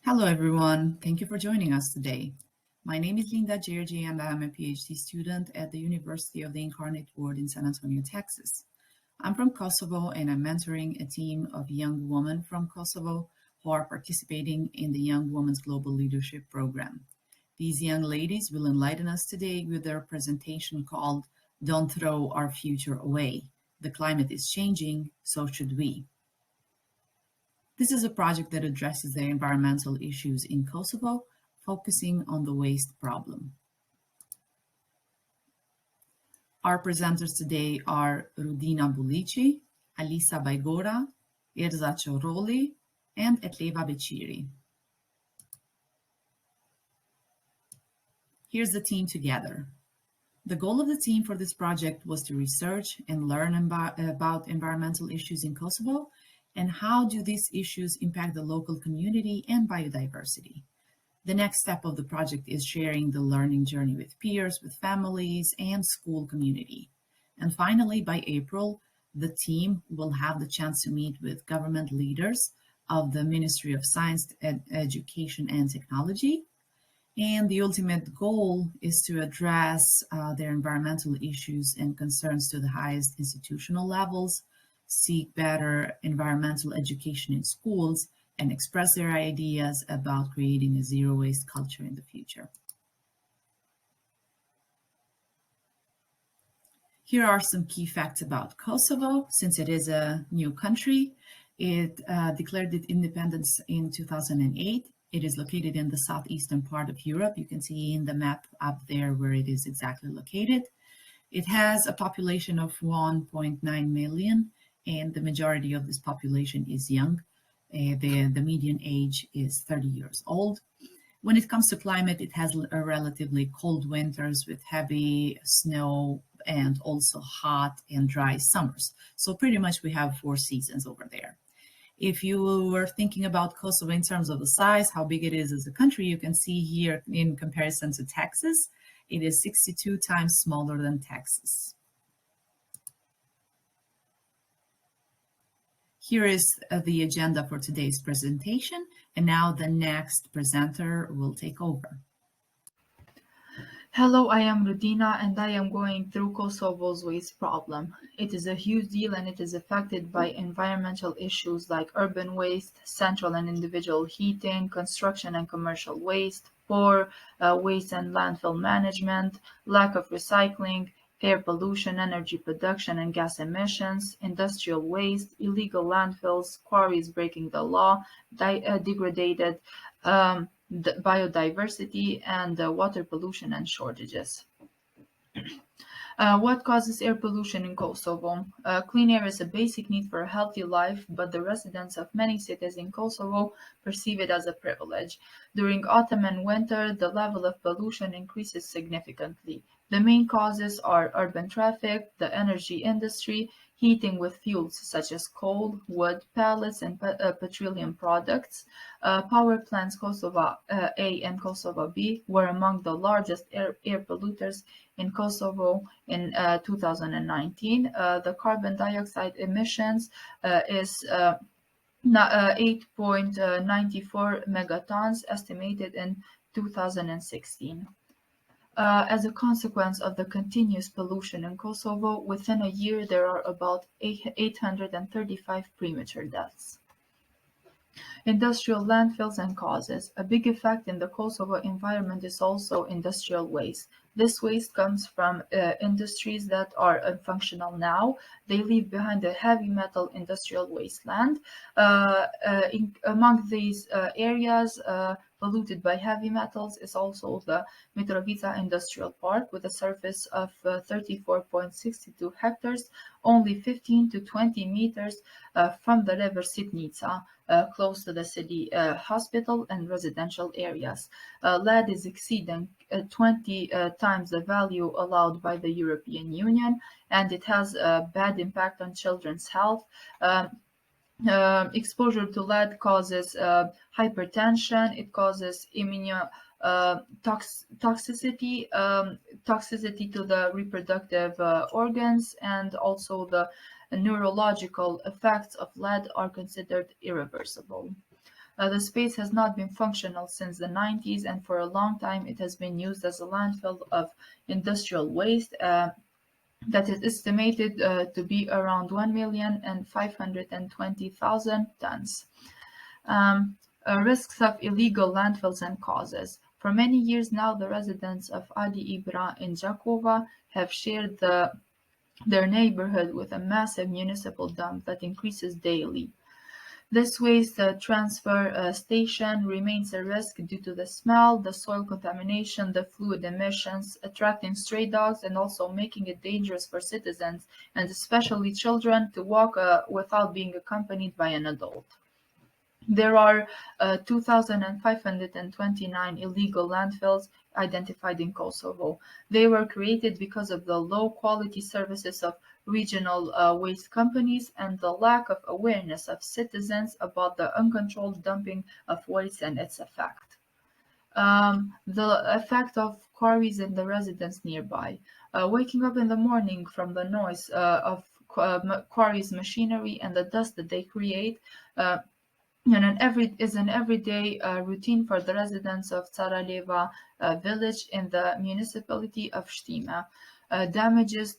Hello, everyone. Thank you for joining us today. My name is Linda Gergi, and I am a PhD student at the University of the Incarnate Word in San Antonio, Texas. I'm from Kosovo, and I'm mentoring a team of young women from Kosovo who are participating in the Young Women's Global Leadership Program. These young ladies will enlighten us today with their presentation called "Don't Throw Our Future Away. The Climate is Changing, so should we." This is a project that addresses the environmental issues in Kosovo, focusing on the waste problem. Our presenters today are Rudina Bulici, Alisa Baigora, Erza Choroli, and Etleva Beciri. Here's the team together. The goal of the team for this project was to research and learn about environmental issues in Kosovo and how do these issues impact the local community and biodiversity. The next step of the project is sharing the learning journey with peers, with families, and school community. And finally, by April, the team will have the chance to meet with government leaders of the Ministry of Science, Education, and Technology. And the ultimate goal is to address their environmental issues and concerns to the highest institutional levels, seek better environmental education in schools, and express their ideas about creating a zero-waste culture in the future. Here are some key facts about Kosovo. Since it is a new country, it declared its independence in 2008. It is located in the southeastern part of Europe. You can see in the map up there where it is exactly located. It has a population of 1.9 million, and the majority of this population is young. The median age is 30 years old. When it comes to climate, it has a relatively cold winters with heavy snow and also hot and dry summers. So pretty much we have 4 seasons over there. If you were thinking about Kosovo in terms of the size, how big it is as a country, you can see here in comparison to Texas, it is 62 times smaller than Texas. Here is the agenda for today's presentation, and now the next presenter will take over. Hello, I am Rudina and I am going through Kosovo's waste problem. It is a huge deal and it is affected by environmental issues like urban waste, central and individual heating, construction and commercial waste, poor waste and landfill management, lack of recycling, air pollution, energy production and gas emissions, industrial waste, illegal landfills, quarries breaking the law, degraded biodiversity, and water pollution and shortages. What causes air pollution in Kosovo? Clean air is a basic need for a healthy life, but the residents of many cities in Kosovo perceive it as a privilege. During autumn and winter, the level of pollution increases significantly. The main causes are urban traffic, the energy industry, heating with fuels such as coal, wood, pellets, and petroleum products. Power plants Kosovo A and Kosovo B were among the largest air polluters in Kosovo in 2019. The carbon dioxide emissions is 8.94 megatons estimated in 2016. As a consequence of the continuous pollution in Kosovo, within a year there are about 835 premature deaths. Industrial landfills and causes. A big effect in the Kosovo environment is also industrial waste. This waste comes from industries that are unfunctional now. They leave behind a heavy metal industrial wasteland. Among these areas polluted by heavy metals is also the Mitrovica Industrial Park with a surface of 34.62 hectares, only 15 to 20 meters from the river Sitnica, close to the city hospital and residential areas. Lead is exceeding 20 times the value allowed by the European Union, and it has a bad impact on children's health. Exposure to lead causes hypertension, it causes toxicity to the reproductive organs, and also the neurological effects of lead are considered irreversible. The space has not been functional since the 90s, and for a long time it has been used as a landfill of industrial waste that is estimated to be around 1,520,000 tons. Risks of illegal landfills and causes. For many years now, the residents of Adi Ibra in Jakova have shared their neighborhood with a massive municipal dump that increases daily. This waste transfer station remains a risk due to the smell, the soil contamination, the fluid emissions, attracting stray dogs, and also making it dangerous for citizens, and especially children, to walk without being accompanied by an adult. There are 2,529 illegal landfills identified in Kosovo. They were created because of the low quality services of regional waste companies and the lack of awareness of citizens about the uncontrolled dumping of waste and its effect. The effect of quarries in the residents nearby. Waking up in the morning from the noise of quarries machinery and the dust that they create is an everyday routine for the residents of Tsaraleva village in the municipality of Shtima. Damages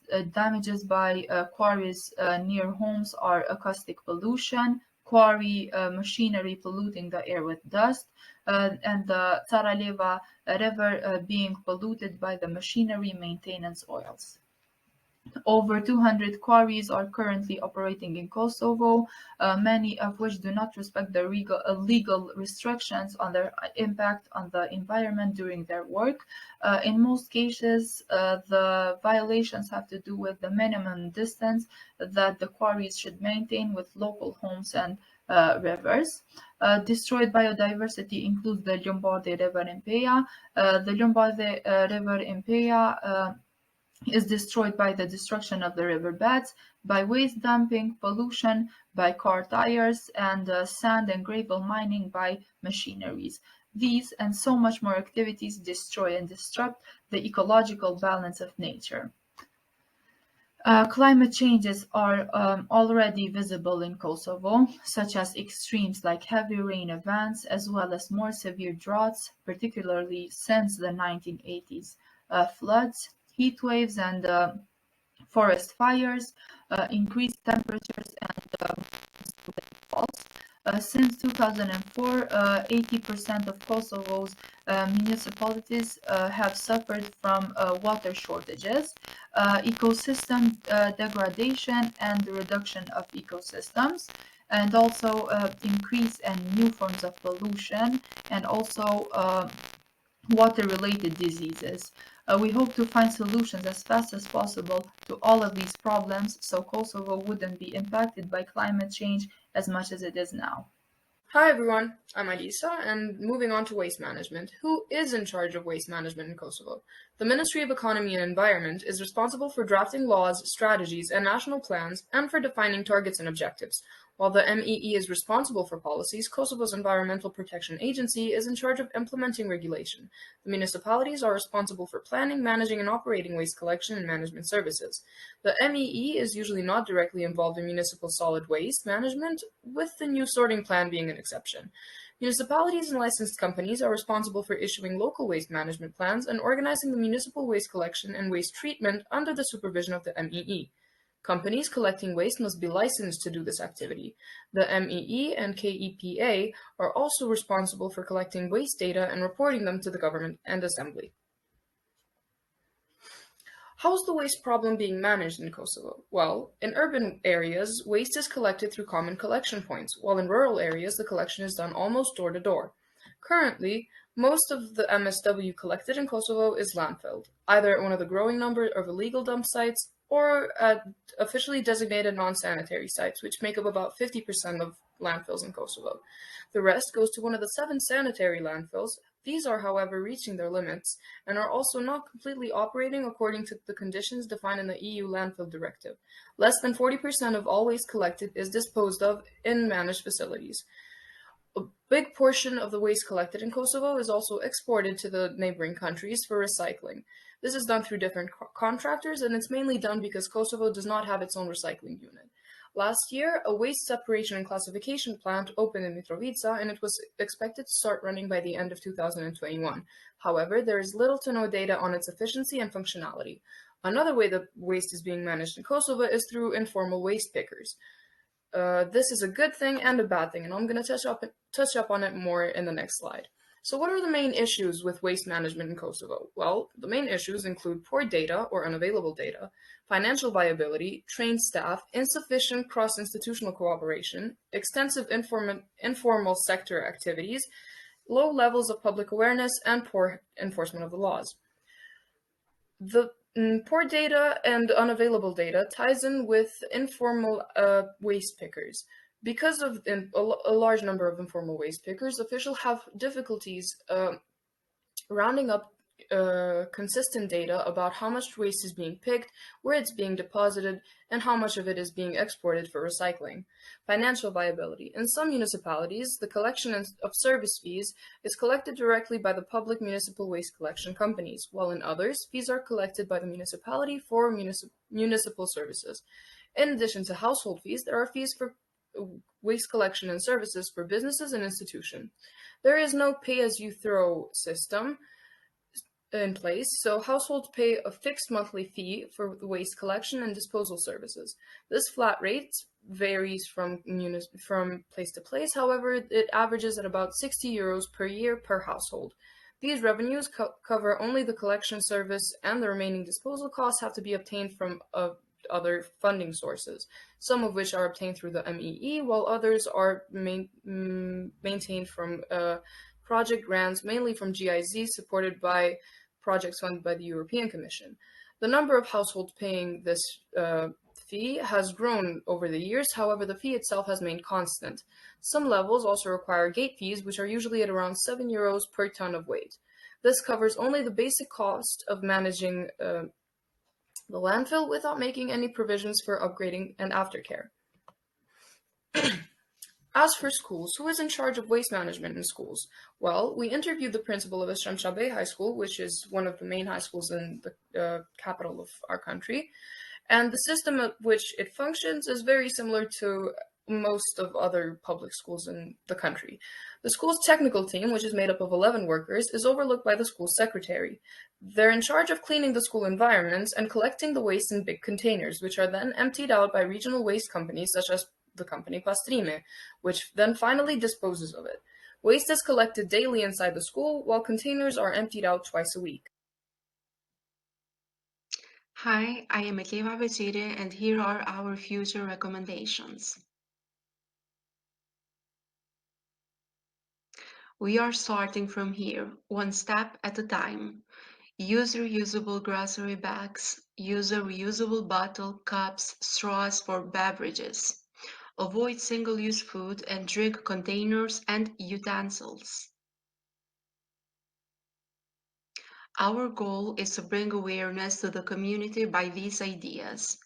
by quarries near homes are acoustic pollution, quarry machinery polluting the air with dust, and the Tsaraleva river being polluted by the machinery maintenance oils. Over 200 quarries are currently operating in Kosovo, many of which do not respect the legal restrictions on their impact on the environment during their work. In most cases, the violations have to do with the minimum distance that the quarries should maintain with local homes and rivers. Destroyed biodiversity includes the Lombardy River in Peja. The Lombardy River in Peja is destroyed by the destruction of the riverbeds, by waste dumping, pollution, by car tires, and sand and gravel mining by machineries. These and so much more activities destroy and disrupt the ecological balance of nature. Climate changes are already visible in Kosovo, such as extremes like heavy rain events, as well as more severe droughts, particularly since the 1980s, floods, heat waves, and forest fires, increased temperatures, and falls. Since 2004, 80% of Kosovo's municipalities have suffered from water shortages, ecosystem degradation, and the reduction of ecosystems, and also increase and new forms of pollution, and also water-related diseases. We hope to find solutions as fast as possible to all of these problems so Kosovo wouldn't be impacted by climate change as much as it is now. Hi everyone, I'm Adisa, and moving on to waste management. Who is in charge of waste management in Kosovo? The Ministry of Economy and Environment is responsible for drafting laws, strategies, and national plans, and for defining targets and objectives. While the MEE is responsible for policies, Kosovo's Environmental Protection Agency is in charge of implementing regulation. The municipalities are responsible for planning, managing, and operating waste collection and management services. The MEE is usually not directly involved in municipal solid waste management, with the new sorting plan being an exception. Municipalities and licensed companies are responsible for issuing local waste management plans and organizing the municipal waste collection and waste treatment under the supervision of the MEE. Companies collecting waste must be licensed to do this activity. The MEE and KEPA are also responsible for collecting waste data and reporting them to the government and assembly. How is the waste problem being managed in Kosovo? Well, in urban areas, waste is collected through common collection points, while in rural areas, the collection is done almost door to door. Currently, most of the MSW collected in Kosovo is landfilled, either at one of the growing number of illegal dump sites or at officially designated non-sanitary sites, which make up about 50% of landfills in Kosovo. The rest goes to one of the 7 sanitary landfills. These are, however, reaching their limits and are also not completely operating according to the conditions defined in the EU Landfill Directive. Less than 40% of all waste collected is disposed of in managed facilities. A big portion of the waste collected in Kosovo is also exported to the neighboring countries for recycling. This is done through different contractors, and it's mainly done because Kosovo does not have its own recycling unit. Last year, a waste separation and classification plant opened in Mitrovica, and it was expected to start running by the end of 2021. However, there is little to no data on its efficiency and functionality. Another way that waste is being managed in Kosovo is through informal waste pickers. This is a good thing and a bad thing, and I'm going to touch up on it more in the next slide. So what are the main issues with waste management in Kosovo? Well, the main issues include poor data or unavailable data, financial viability, trained staff, insufficient cross-institutional cooperation, extensive informal sector activities, low levels of public awareness, and poor enforcement of the laws. The poor data and unavailable data ties in with informal waste pickers. Because of a large number of informal waste pickers, officials have difficulties rounding up consistent data about how much waste is being picked, where it's being deposited, and how much of it is being exported for recycling. Financial viability. In some municipalities, the collection of service fees is collected directly by the public municipal waste collection companies, while in others, fees are collected by the municipality for municipal services. In addition to household fees, there are fees for waste collection and services for businesses and institutions. There is no pay-as-you-throw system in place, so households pay a fixed monthly fee for the waste collection and disposal services. This flat rate varies from place to place. However, it averages at about 60 euros per year per household. These revenues cover only the collection service, and the remaining disposal costs have to be obtained from other funding sources, some of which are obtained through the MEE, while others are maintained from project grants, mainly from GIZ, supported by projects funded by the European Commission. The number of households paying this fee has grown over the years. However, the fee itself has remained constant. Some levels also require gate fees, which are usually at around 7 euros per ton of weight. This covers only the basic cost of managing the landfill without making any provisions for upgrading and aftercare. As for schools, who is in charge of waste management in schools? Well, we interviewed the principal of Eshamshabe High School, which is one of the main high schools in the capital of our country, and the system at which it functions is very similar to most of other public schools in the country. The school's technical team, which is made up of 11 workers, is overlooked by the school's secretary. They're in charge of cleaning the school environments and collecting the waste in big containers, which are then emptied out by regional waste companies such as the company Pastrime, which then finally disposes of it. Waste is collected daily inside the school, while containers are emptied out twice a week. Hi, I am Ekeva Betire, and here are our future recommendations. We are starting from here, one step at a time. Use reusable grocery bags. Use a reusable bottle, cups, straws for beverages. Avoid single-use food and drink containers and utensils. Our goal is to bring awareness to the community by these ideas.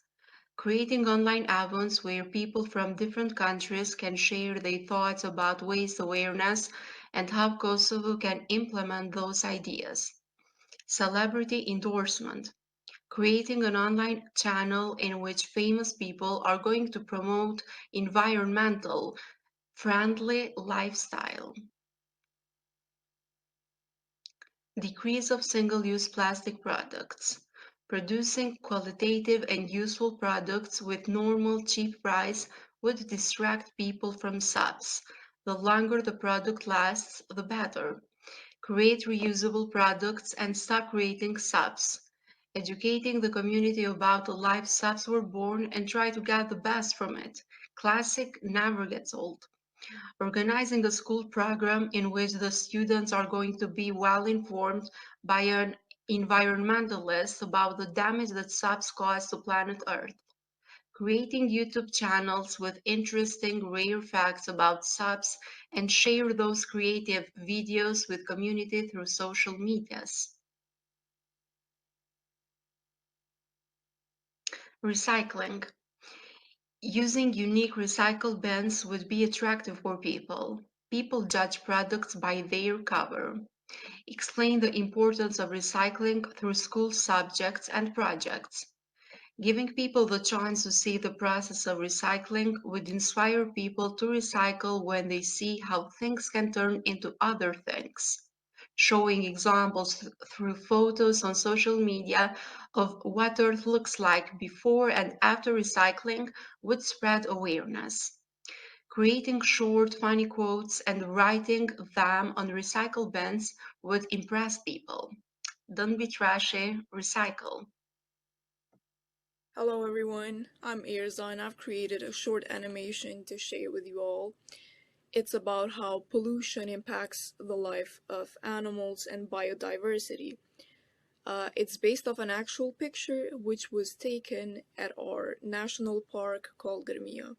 Creating online events where people from different countries can share their thoughts about waste awareness and how Kosovo can implement those ideas. Celebrity endorsement. Creating an online channel in which famous people are going to promote environmental friendly lifestyle. Decrease of single-use plastic products. Producing qualitative and useful products with normal cheap price would distract people from subs. The longer the product lasts, the better. Create reusable products and stop creating subs. Educating the community about the life subs were born and try to get the best from it. Classic never gets old. Organizing a school program in which the students are going to be well informed by an environmentalist about the damage that subs cause to planet Earth. Creating YouTube channels with interesting rare facts about subs and share those creative videos with community through social medias. Recycling. Using unique recycle bins would be attractive for people. People judge products by their cover. Explain the importance of recycling through school subjects and projects. Giving people the chance to see the process of recycling would inspire people to recycle when they see how things can turn into other things. Showing examples through photos on social media of what Earth looks like before and after recycling would spread awareness. Creating short, funny quotes and writing them on recycle bins would impress people. Don't be trashy, recycle. Hello everyone, I'm Erza and I've created a short animation to share with you all. It's about how pollution impacts the life of animals and biodiversity. It's based off an actual picture which was taken at our national park called Grmia.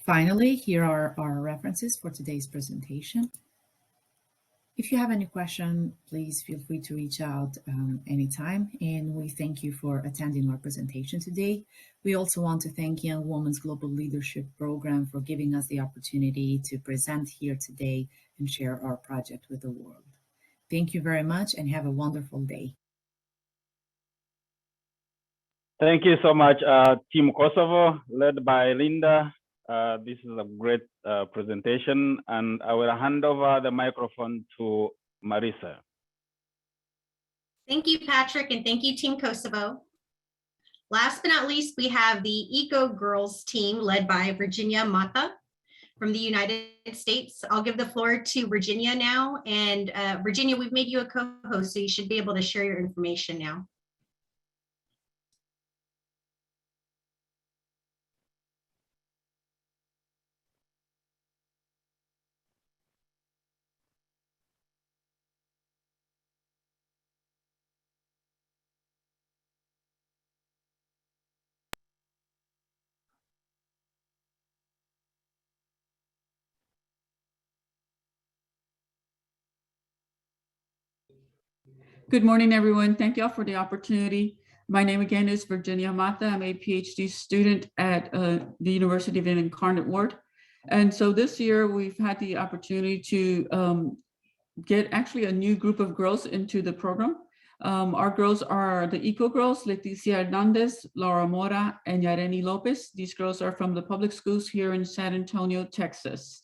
Finally, here are our references for today's presentation. If you have any question, please feel free to reach out anytime, and we thank you for attending our presentation today. We also want to thank Young Women's Global Leadership Program for giving us the opportunity to present here today and share our project with the world. Thank you very much and have a wonderful day. Thank you so much, Team Kosovo, led by Linda. This is a great presentation, and I will hand over the microphone to Marisa. Thank you, Patrick, and thank you, Team Kosovo. Last but not least, we have the Eco Girls team led by Virginia Mata from the United States. I'll give the floor to Virginia now. And Virginia, we've made you a co-host, so you should be able to share your information now. Good morning, everyone. Thank you all for the opportunity. My name again is Virginia Mata. I'm a PhD student at the University of the Incarnate Word. And so this year we've had the opportunity to get actually a new group of girls into the program. Our girls are the Eco Girls, Leticia Hernandez, Laura Mora, and Yareni Lopez. These girls are from the public schools here in San Antonio, Texas.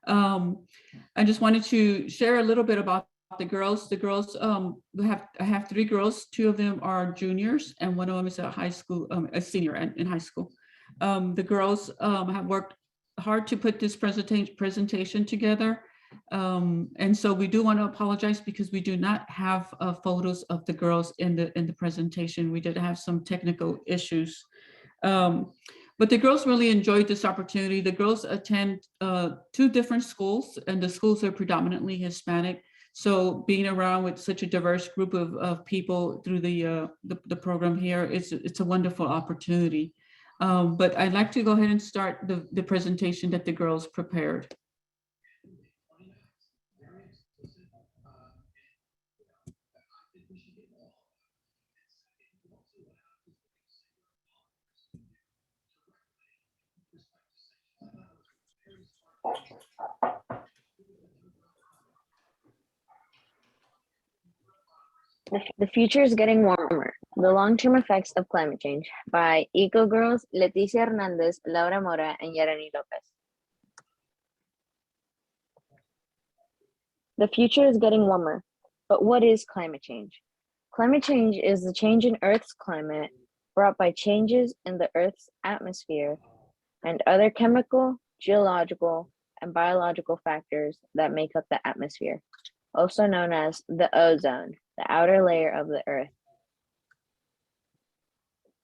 I just wanted to share a little bit about the girls. I have three girls. Two of them are juniors, and one of them is a senior in high school. The girls have worked hard to put this presentation together. And so we do want to apologize because we do not have photos of the girls in the presentation. We did have some technical issues. But the girls really enjoyed this opportunity. The girls attend two different schools, and the schools are predominantly Hispanic. So being around with such a diverse group of people through the program here, it's a wonderful opportunity. But I'd like to go ahead and start the presentation that the girls prepared. The future is getting warmer. The long-term effects of climate change by Eco Girls, Leticia Hernandez, Laura Mora, and Yareni Lopez. The future is getting warmer, but what is climate change? Climate change is the change in Earth's climate brought by changes in the Earth's atmosphere and other chemical, geological, and biological factors that make up the atmosphere, also known as the ozone, the outer layer of the Earth.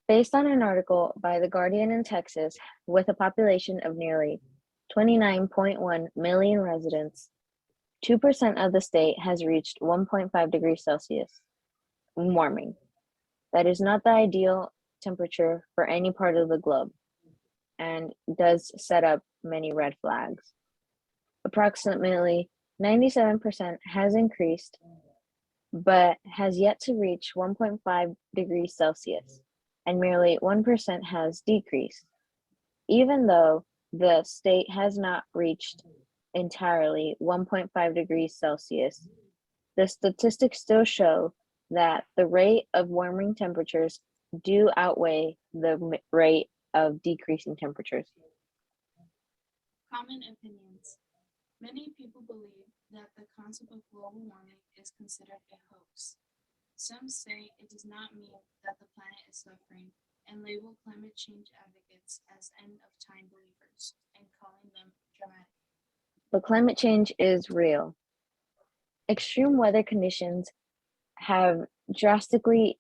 Based on an article by The Guardian in Texas, with a population of nearly 29.1 million residents, 2% of the state has reached 1.5 degrees Celsius warming. That is not the ideal temperature for any part of the globe and does set up many red flags. Approximately 97% has increased, but has yet to reach 1.5 degrees Celsius, and merely 1% has decreased. Even though the state has not reached entirely 1.5 degrees Celsius, the statistics still show that the rate of warming temperatures do outweigh the rate of decreasing temperatures. Common opinions. Many people believe that the concept of global warming is considered a hoax. Some say it does not mean that the planet is suffering and label climate change advocates as end-of-time believers and calling them dramatic. But climate change is real. Extreme weather conditions have drastically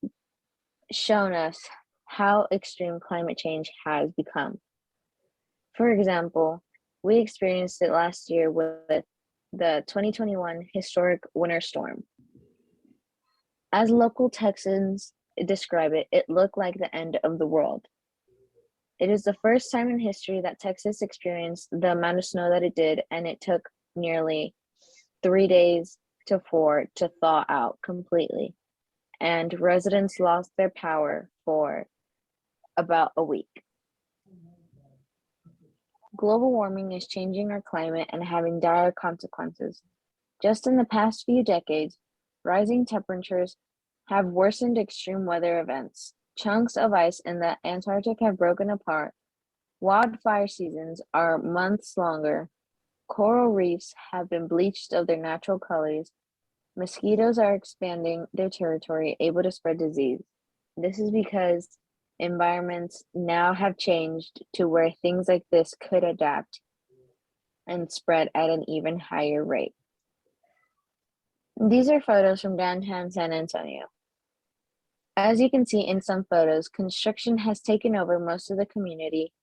shown us how extreme climate change has become. For example, we experienced it last year with the 2021 historic winter storm. As local Texans describe it, it looked like the end of the world. It is the first time in history that Texas experienced the amount of snow that it did, and it took nearly 3 days to 4 to thaw out completely. And residents lost their power for about a week. Global warming is changing our climate and having dire consequences. Just in the past few decades, rising temperatures have worsened extreme weather events. Chunks of ice in the Antarctic have broken apart. Wildfire seasons are months longer. Coral reefs have been bleached of their natural colors. Mosquitoes are expanding their territory, able to spread disease. This is because environments now have changed to where things like this could adapt and spread at an even higher rate. These are photos from downtown San Antonio. As you can see in some photos, construction has taken over most of the community,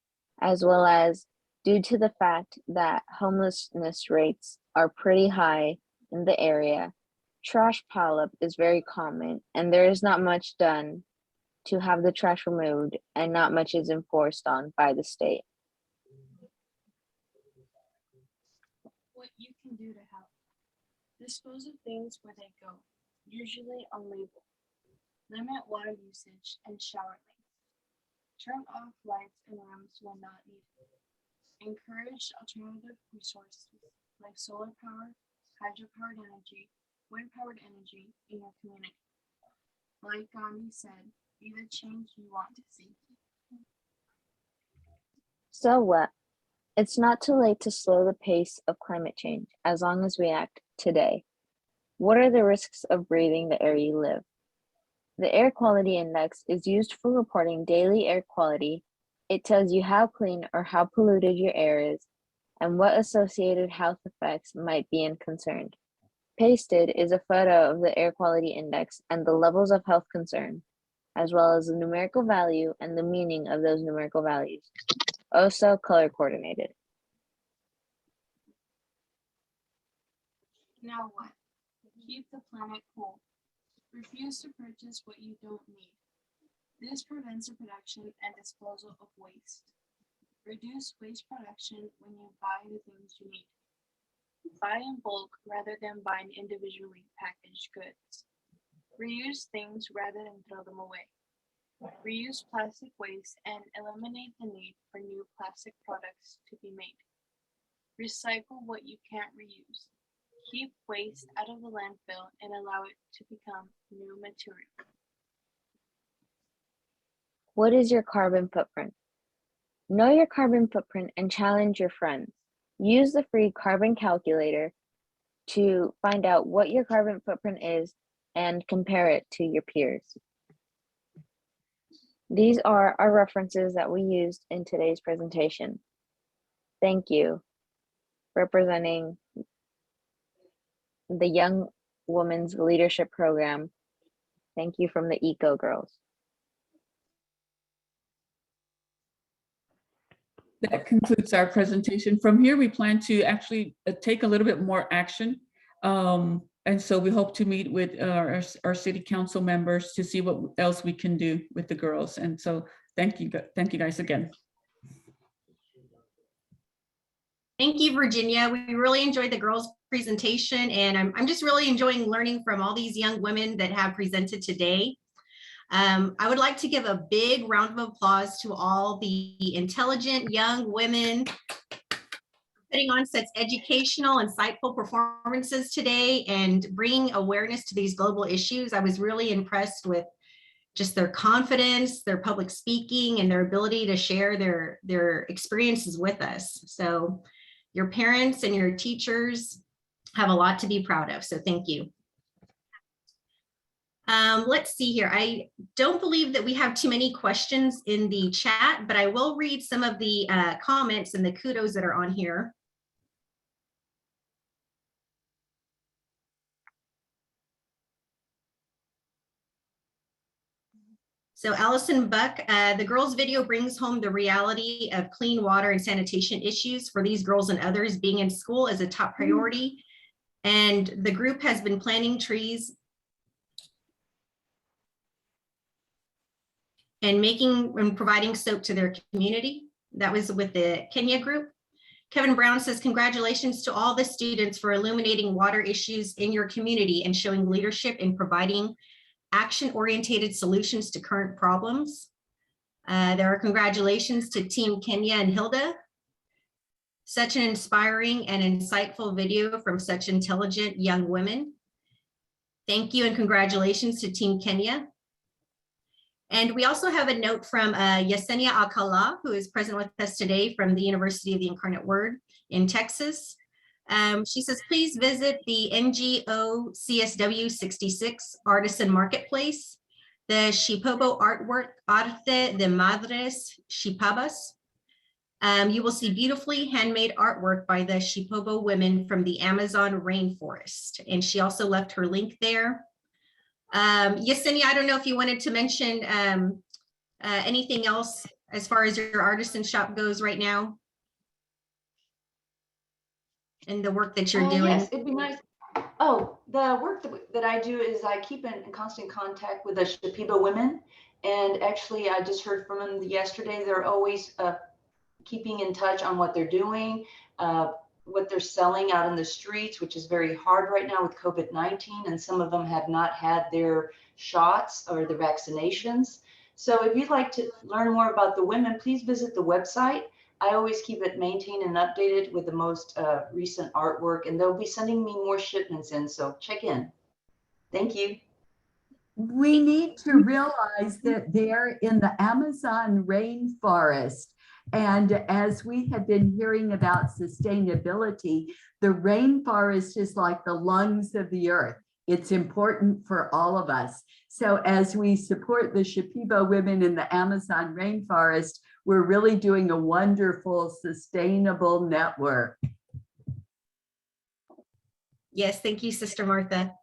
as well as due to the fact that homelessness rates are pretty high in the area. Trash pileup is very common, and there is not much done to have the trash removed, and not much is enforced on by the state. What you can do to help. Dispose of things where they go, usually on label. Limit water usage and shower length. Turn off lights and lamps when not needed. Encourage alternative resources like solar power, hydropowered energy, wind-powered energy in your community. Like Gandhi said, be the change you want to see. So what? It's not too late to slow the pace of climate change as long as we act today. What are the risks of breathing the air you live? The Air Quality Index is used for reporting daily air quality. It tells you how clean or how polluted your air is and what associated health effects might be concerned. Pasted is a photo of the Air Quality Index and the levels of health concern, as well as the numerical value and the meaning of those numerical values. Also color coordinated. Now what? Keep the planet cool. Refuse to purchase what you don't need. This prevents the production and disposal of waste. Reduce waste production when you buy the things you need. Buy in bulk rather than buying individually packaged goods. Reuse things rather than throw them away. Reuse plastic waste and eliminate the need for new plastic products to be made. Recycle what you can't reuse. Keep waste out of the landfill and allow it to become new material. What is your carbon footprint? Know your carbon footprint and challenge your friends. Use the free carbon calculator to find out what your carbon footprint is and compare it to your peers. These are our references that we used in today's presentation. Thank you. Representing the Young Women's Leadership Program. Thank you from the Eco Girls. That concludes our presentation. From here, we plan to actually take a little bit more action. And so we hope to meet with our city council members to see what else we can do with the girls. And so thank you guys again. Thank you, Virginia. We really enjoyed the girls' presentation, and I'm just really enjoying learning from all these young women that have presented today. I would like to give a big round of applause to all the intelligent young women putting on such educational, insightful performances today and bringing awareness to these global issues. I was really impressed with just their confidence, their public speaking, and their ability to share their experiences with us. So your parents and your teachers have a lot to be proud of, so thank you. Let's see here. I don't believe that we have too many questions in the chat, but I will read some of the comments and the kudos that are on here. So Allison Buck, the girls video brings home the reality of clean water and sanitation issues for these girls and others. Being in school is a top priority. And the group has been planting trees and providing soap to their community. That was with the Kenya group. Kevin Brown says, congratulations to all the students for illuminating water issues in your community and showing leadership in providing action-oriented solutions to current problems. There are congratulations to Team Kenya and Hilda. Such an inspiring and insightful video from such intelligent young women. Thank you and congratulations to Team Kenya. And we also have a note from Yesenia Alcala, who is present with us today from the University of the Incarnate Word in Texas. She says, please visit the NGO CSW66 Artisan Marketplace, the Shipobo artwork, Arte de Madres Shipabas. You will see beautifully handmade artwork by the Shipobo women from the Amazon rainforest. And she also left her link there. Yesenia, I don't know if you wanted to mention anything else as far as your artisan shop goes right now and the work that you're doing. Yes, it'd be nice. Oh, the work that I do is I keep in constant contact with the Shipibo women. And actually, I just heard from them yesterday. They're always keeping in touch on what they're doing, what they're selling out in the streets, which is very hard right now with COVID-19. And some of them have not had their shots or their vaccinations. So if you'd like to learn more about the women, please visit the website. I always keep it maintained and updated with the most recent artwork, and they'll be sending me more shipments in, so check in. Thank you. We need to realize that they're in the Amazon rainforest. And as we have been hearing about sustainability, the rainforest is like the lungs of the earth. It's important for all of us. So as we support the Shipibo women in the Amazon rainforest, we're really doing a wonderful, sustainable network. Yes, thank you, Sister Martha.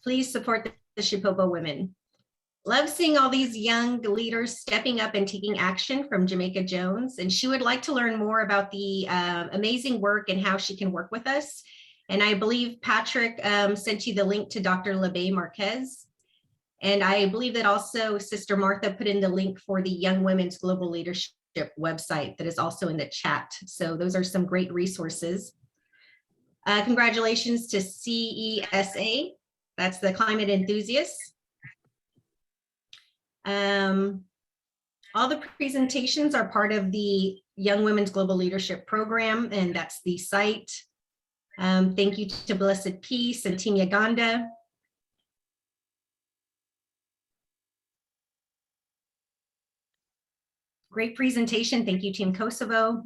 Please support the Shipobo women. Love seeing all these young leaders stepping up and taking action from Jamaica Jones. And she would like to learn more about the amazing work and how she can work with us. And I believe Patrick sent you the link to Dr. LeBay Marquez. And I believe that also Sister Martha put in the link for the Young Women's Global Leadership website that is also in the chat. So those are some great resources. Congratulations to CESA. That's the climate enthusiasts. All the presentations are part of the Young Women's Global Leadership Program, and that's the site. Thank you to Blessed Peace and Team Uganda. Great presentation. Thank you, Team Kosovo.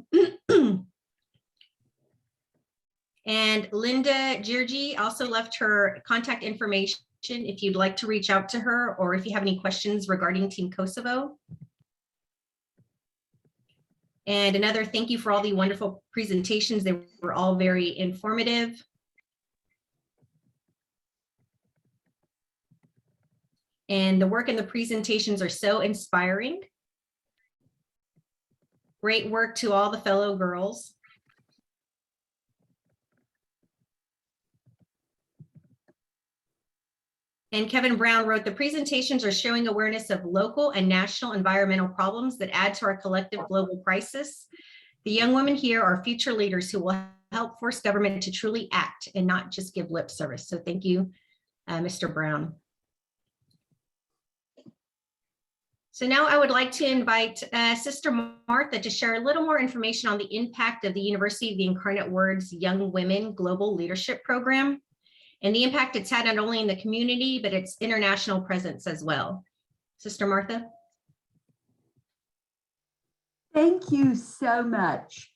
And Linda Girgi also left her contact information if you'd like to reach out to her or if you have any questions regarding Team Kosovo. And another thank you for all the wonderful presentations. They were all very informative. And the work and the presentations are so inspiring. Great work to all the fellow girls. And Kevin Brown wrote, the presentations are showing awareness of local and national environmental problems that add to our collective global crisis. The young women here are future leaders who will help force government to truly act and not just give lip service. So thank you, Mr. Brown. So now I would like to invite Sister Martha to share a little more information on the impact of the University of the Incarnate Word's Young Women Global Leadership Program and the impact it's had not only in the community, but its international presence as well. Sister Martha. Thank you so much.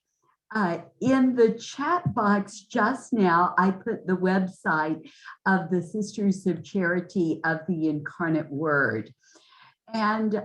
In the chat box just now, I put the website of the Sisters of Charity of the Incarnate Word. And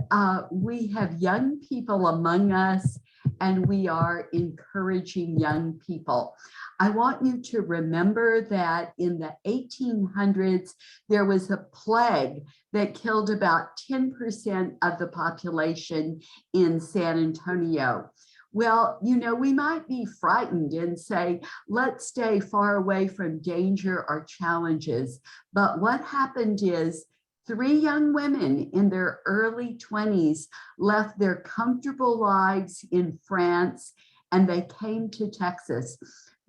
we have young people among us, and we are encouraging young people. I want you to remember that in the 1800s, there was a plague that killed about 10% of the population in San Antonio. Well, you know, we might be frightened and say, let's stay far away from danger or challenges. But what happened is 3 young women in their early 20s left their comfortable lives in France and they came to Texas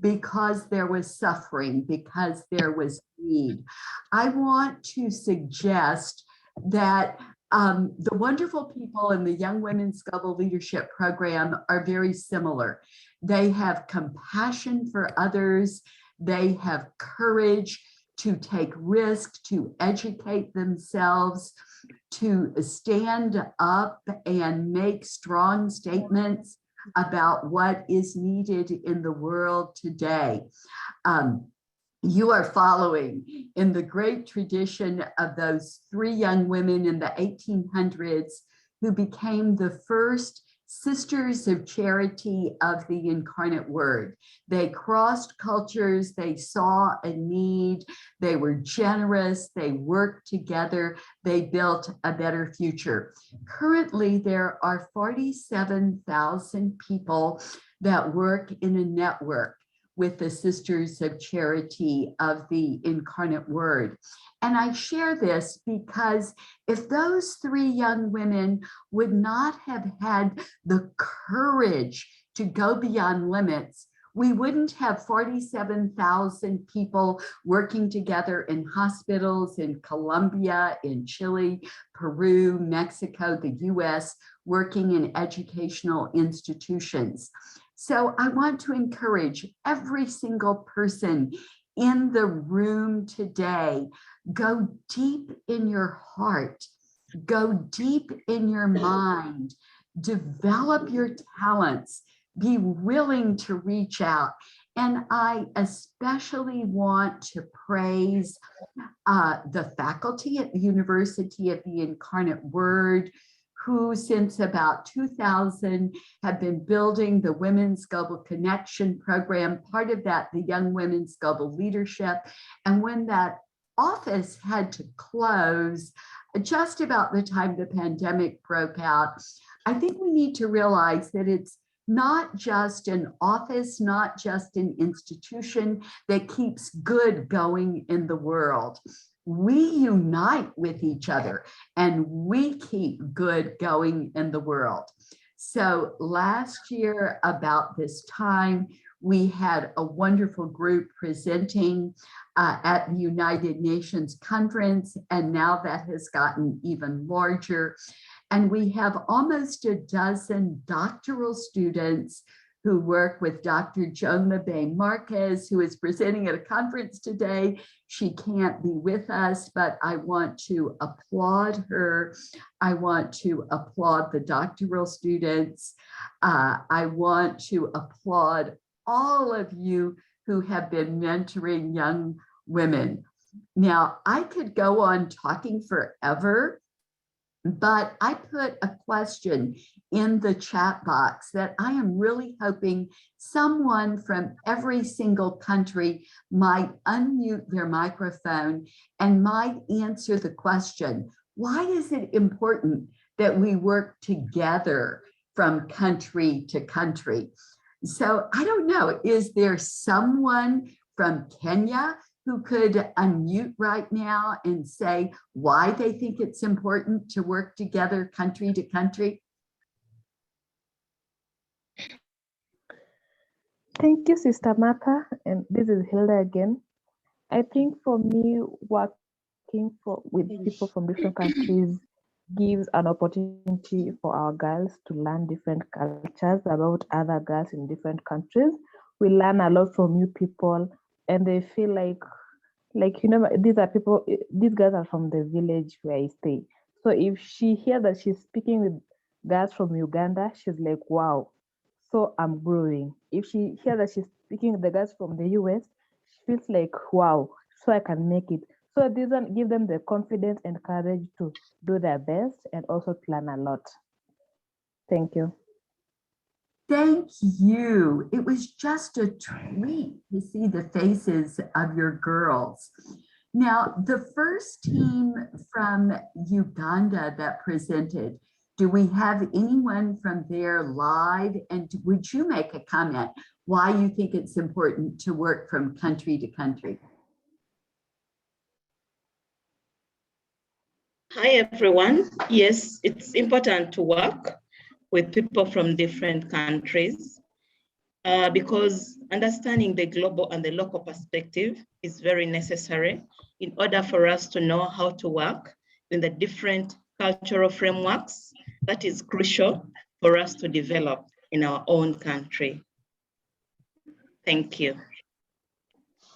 because there was suffering, because there was need. I want to suggest that the wonderful people in the Young Women's Global Leadership Program are very similar. They have compassion for others. They have courage to take risk, to educate themselves, to stand up and make strong statements about what is needed in the world today. You are following in the great tradition of those 3 young women in the 1800s who became the first Sisters of Charity of the Incarnate Word. They crossed cultures, they saw a need, they were generous, they worked together, they built a better future. Currently, there are 47,000 people that work in a network with the Sisters of Charity of the Incarnate Word. And I share this because if those 3 young women would not have had the courage to go beyond limits, we wouldn't have 47,000 people working together in hospitals in Colombia, in Chile, Peru, Mexico, the US, working in educational institutions. So I want to encourage every single person in the room today, go deep in your heart, go deep in your mind, develop your talents, be willing to reach out. And I especially want to praise the faculty at the University of the Incarnate Word, who since about 2000 have been building the Women's Global Connection program, part of that, the Young Women's Global Leadership. And when that office had to close just about the time the pandemic broke out, I think we need to realize that it's not just an office, not just an institution that keeps good going in the world. We unite with each other and we keep good going in the world. So last year, about this time, we had a wonderful group presenting at the United Nations conference, and now that has gotten even larger. And we have almost a dozen doctoral students who work with Dr. Joan Bay Marquez, who is presenting at a conference today. She can't be with us, but I want to applaud her. I want to applaud the doctoral students. I want to applaud all of you who have been mentoring young women. Now, I could go on talking forever, but I put a question in the chat box that I am really hoping someone from every single country might unmute their microphone and might answer the question, why is it important that we work together from country to country? So I don't know, is there someone from Kenya who could unmute right now and say why they think it's important to work together country to country? Thank you, Sister Martha. And this is Hilda again. I think for me, working with people from different countries gives an opportunity for our girls to learn different cultures about other girls in different countries. We learn a lot from new people, and they feel like these are people. These girls are from the village where I stay. So if she hears that she's speaking with girls from Uganda, she's like, wow. So I'm growing. If she hears that she's speaking with the guys from the US, she feels like, wow, so I can make it. So this one give them the confidence and courage to do their best and also to learn a lot. Thank you. Thank you. It was just a treat to see the faces of your girls. Now, the first team from Uganda that presented, do we have anyone from there live? And would you make a comment why you think it's important to work from country to country? Hi, everyone. Yes, it's important to work with people from different countries because understanding the global and the local perspective is very necessary in order for us to know how to work in the different cultural frameworks that is crucial for us to develop in our own country. Thank you.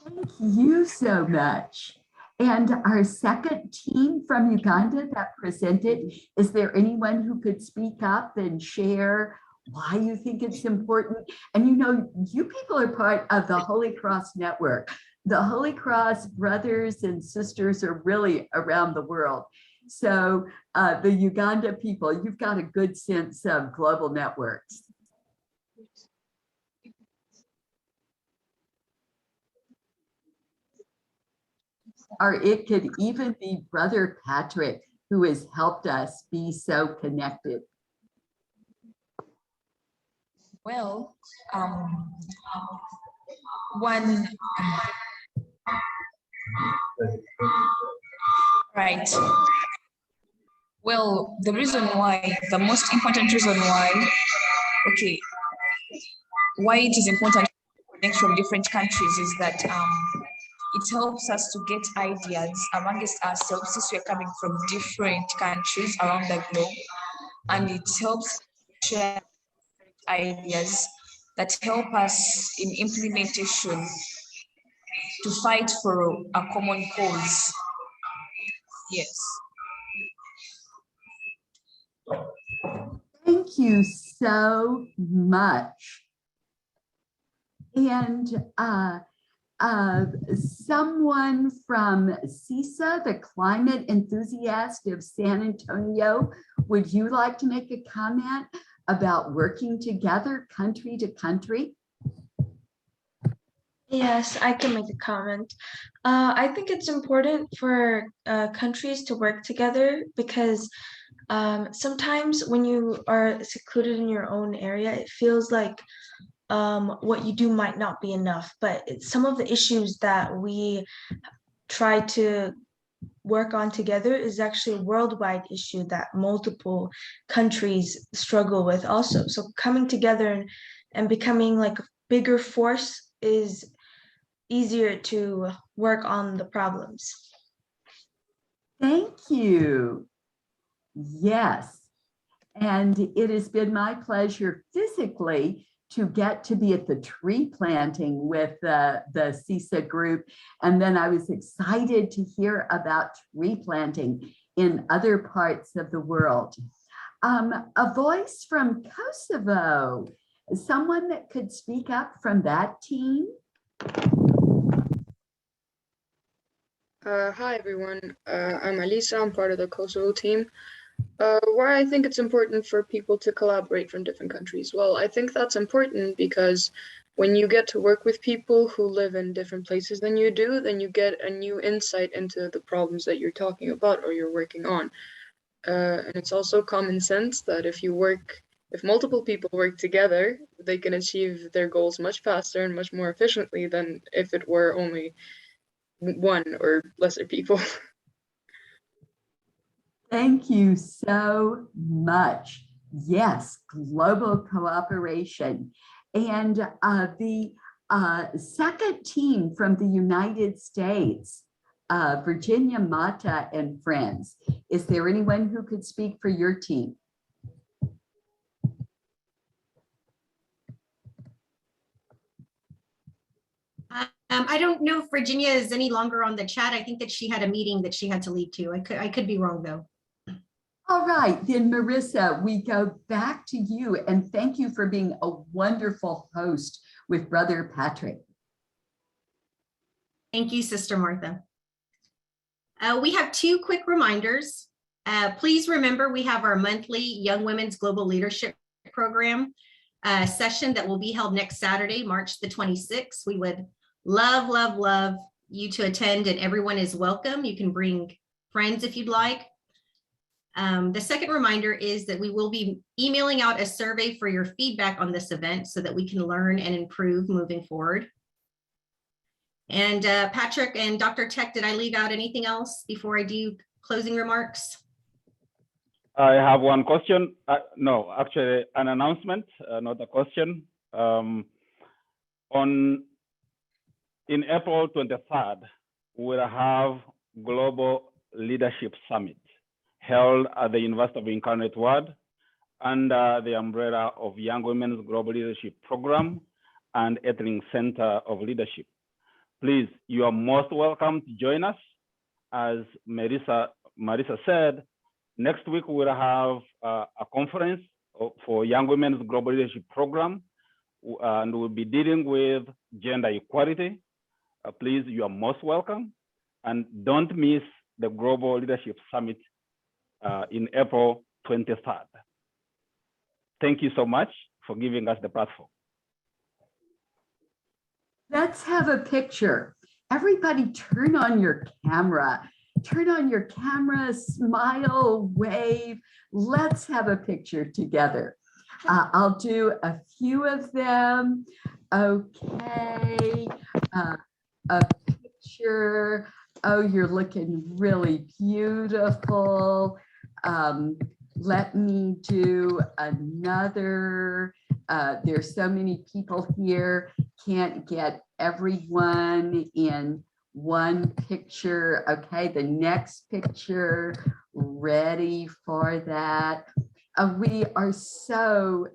Thank you so much. And our second team from Uganda that presented, is there anyone who could speak up and share why you think it's important? And you know, you people are part of the Holy Cross Network. The Holy Cross brothers and sisters are really around the world. So the Uganda people, you've got a good sense of global networks. Or it could even be Brother Patrick, who has helped us be so connected. Well, right. Well, the reason why, the most important reason why, why it is important to connect from different countries is that it helps us to get ideas amongst ourselves since we're coming from different countries around the globe, and it helps share ideas that help us in implementation to fight for a common cause. Yes. Thank you so much. And someone from CISA, the climate enthusiast of San Antonio, would you like to make a comment about working together country to country? Yes, I can make a comment. I think it's important for countries to work together because sometimes when you are secluded in your own area, it feels like what you do might not be enough. But some of the issues that we try to work on together is actually a worldwide issue that multiple countries struggle with also. So coming together and becoming like a bigger force is easier to work on the problems. Thank you. Yes. And it has been my pleasure physically to get to be at the tree planting with the CISA group. And then I was excited to hear about tree planting in other parts of the world. A voice from Kosovo, someone that could speak up from that team? Hi, everyone. I'm Alisa. I'm part of the Kosovo team. Why I think it's important for people to collaborate from different countries. Well, I think that's important because when you get to work with people who live in different places than you do, then you get a new insight into the problems that you're talking about or you're working on. And it's also common sense that if multiple people work together, they can achieve their goals much faster and much more efficiently than if it were only one or lesser people. Thank you so much. Yes, global cooperation. And the second team from the United States, Virginia Mata and friends. Is there anyone who could speak for your team? I don't know if Virginia is any longer on the chat. I think that she had a meeting that she had to leave to. I could be wrong though. All right, then Marissa, we go back to you and thank you for being a wonderful host with Brother Patrick. Thank you, Sister Martha. We have two quick reminders. Please remember we have our monthly Young Women's Global Leadership Program session that will be held next Saturday, March the 26th. We would love you to attend, and everyone is welcome. You can bring friends if you'd like. The second reminder is that we will be emailing out a survey for your feedback on this event so that we can learn and improve moving forward. And Patrick and Dr. Tech, did I leave out anything else before I do closing remarks? I have one question. No, actually an announcement, not a question. In April 23rd, we'll have Global Leadership Summit held at the University of Incarnate Word under the umbrella of Young Women's Global Leadership Program and Ethnic Center of Leadership. Please, you are most welcome to join us. As Marissa said, next week we'll have a conference for Young Women's Global Leadership Program, and we'll be dealing with gender equality. Please, you are most welcome. And don't miss the Global Leadership Summit in April 23rd. Thank you so much for giving us the platform. Let's have a picture. Everybody turn on your camera. Turn on your camera, smile, wave. Let's have a picture together. I'll do a few of them. Okay, a picture. Oh, you're looking really beautiful. Let me do another. There's so many people here, can't get everyone in one picture. Okay, the next picture, ready for that. We are so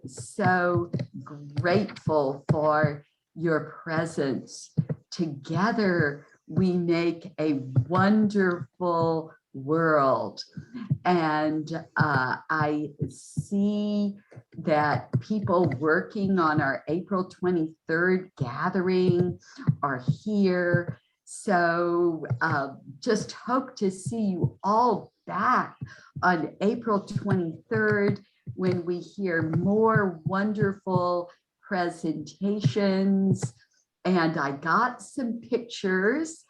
grateful for your presence. Together, we make a wonderful world. And I see that people working on our April 23rd gathering are here. So just hope to see you all back on April 23rd when we hear more wonderful presentations. And I got some pictures.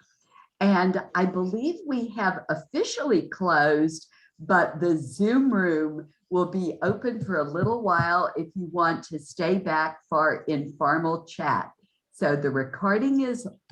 And I believe we have officially closed, but the Zoom room will be open for a little while if you want to stay back for informal chat. So the recording is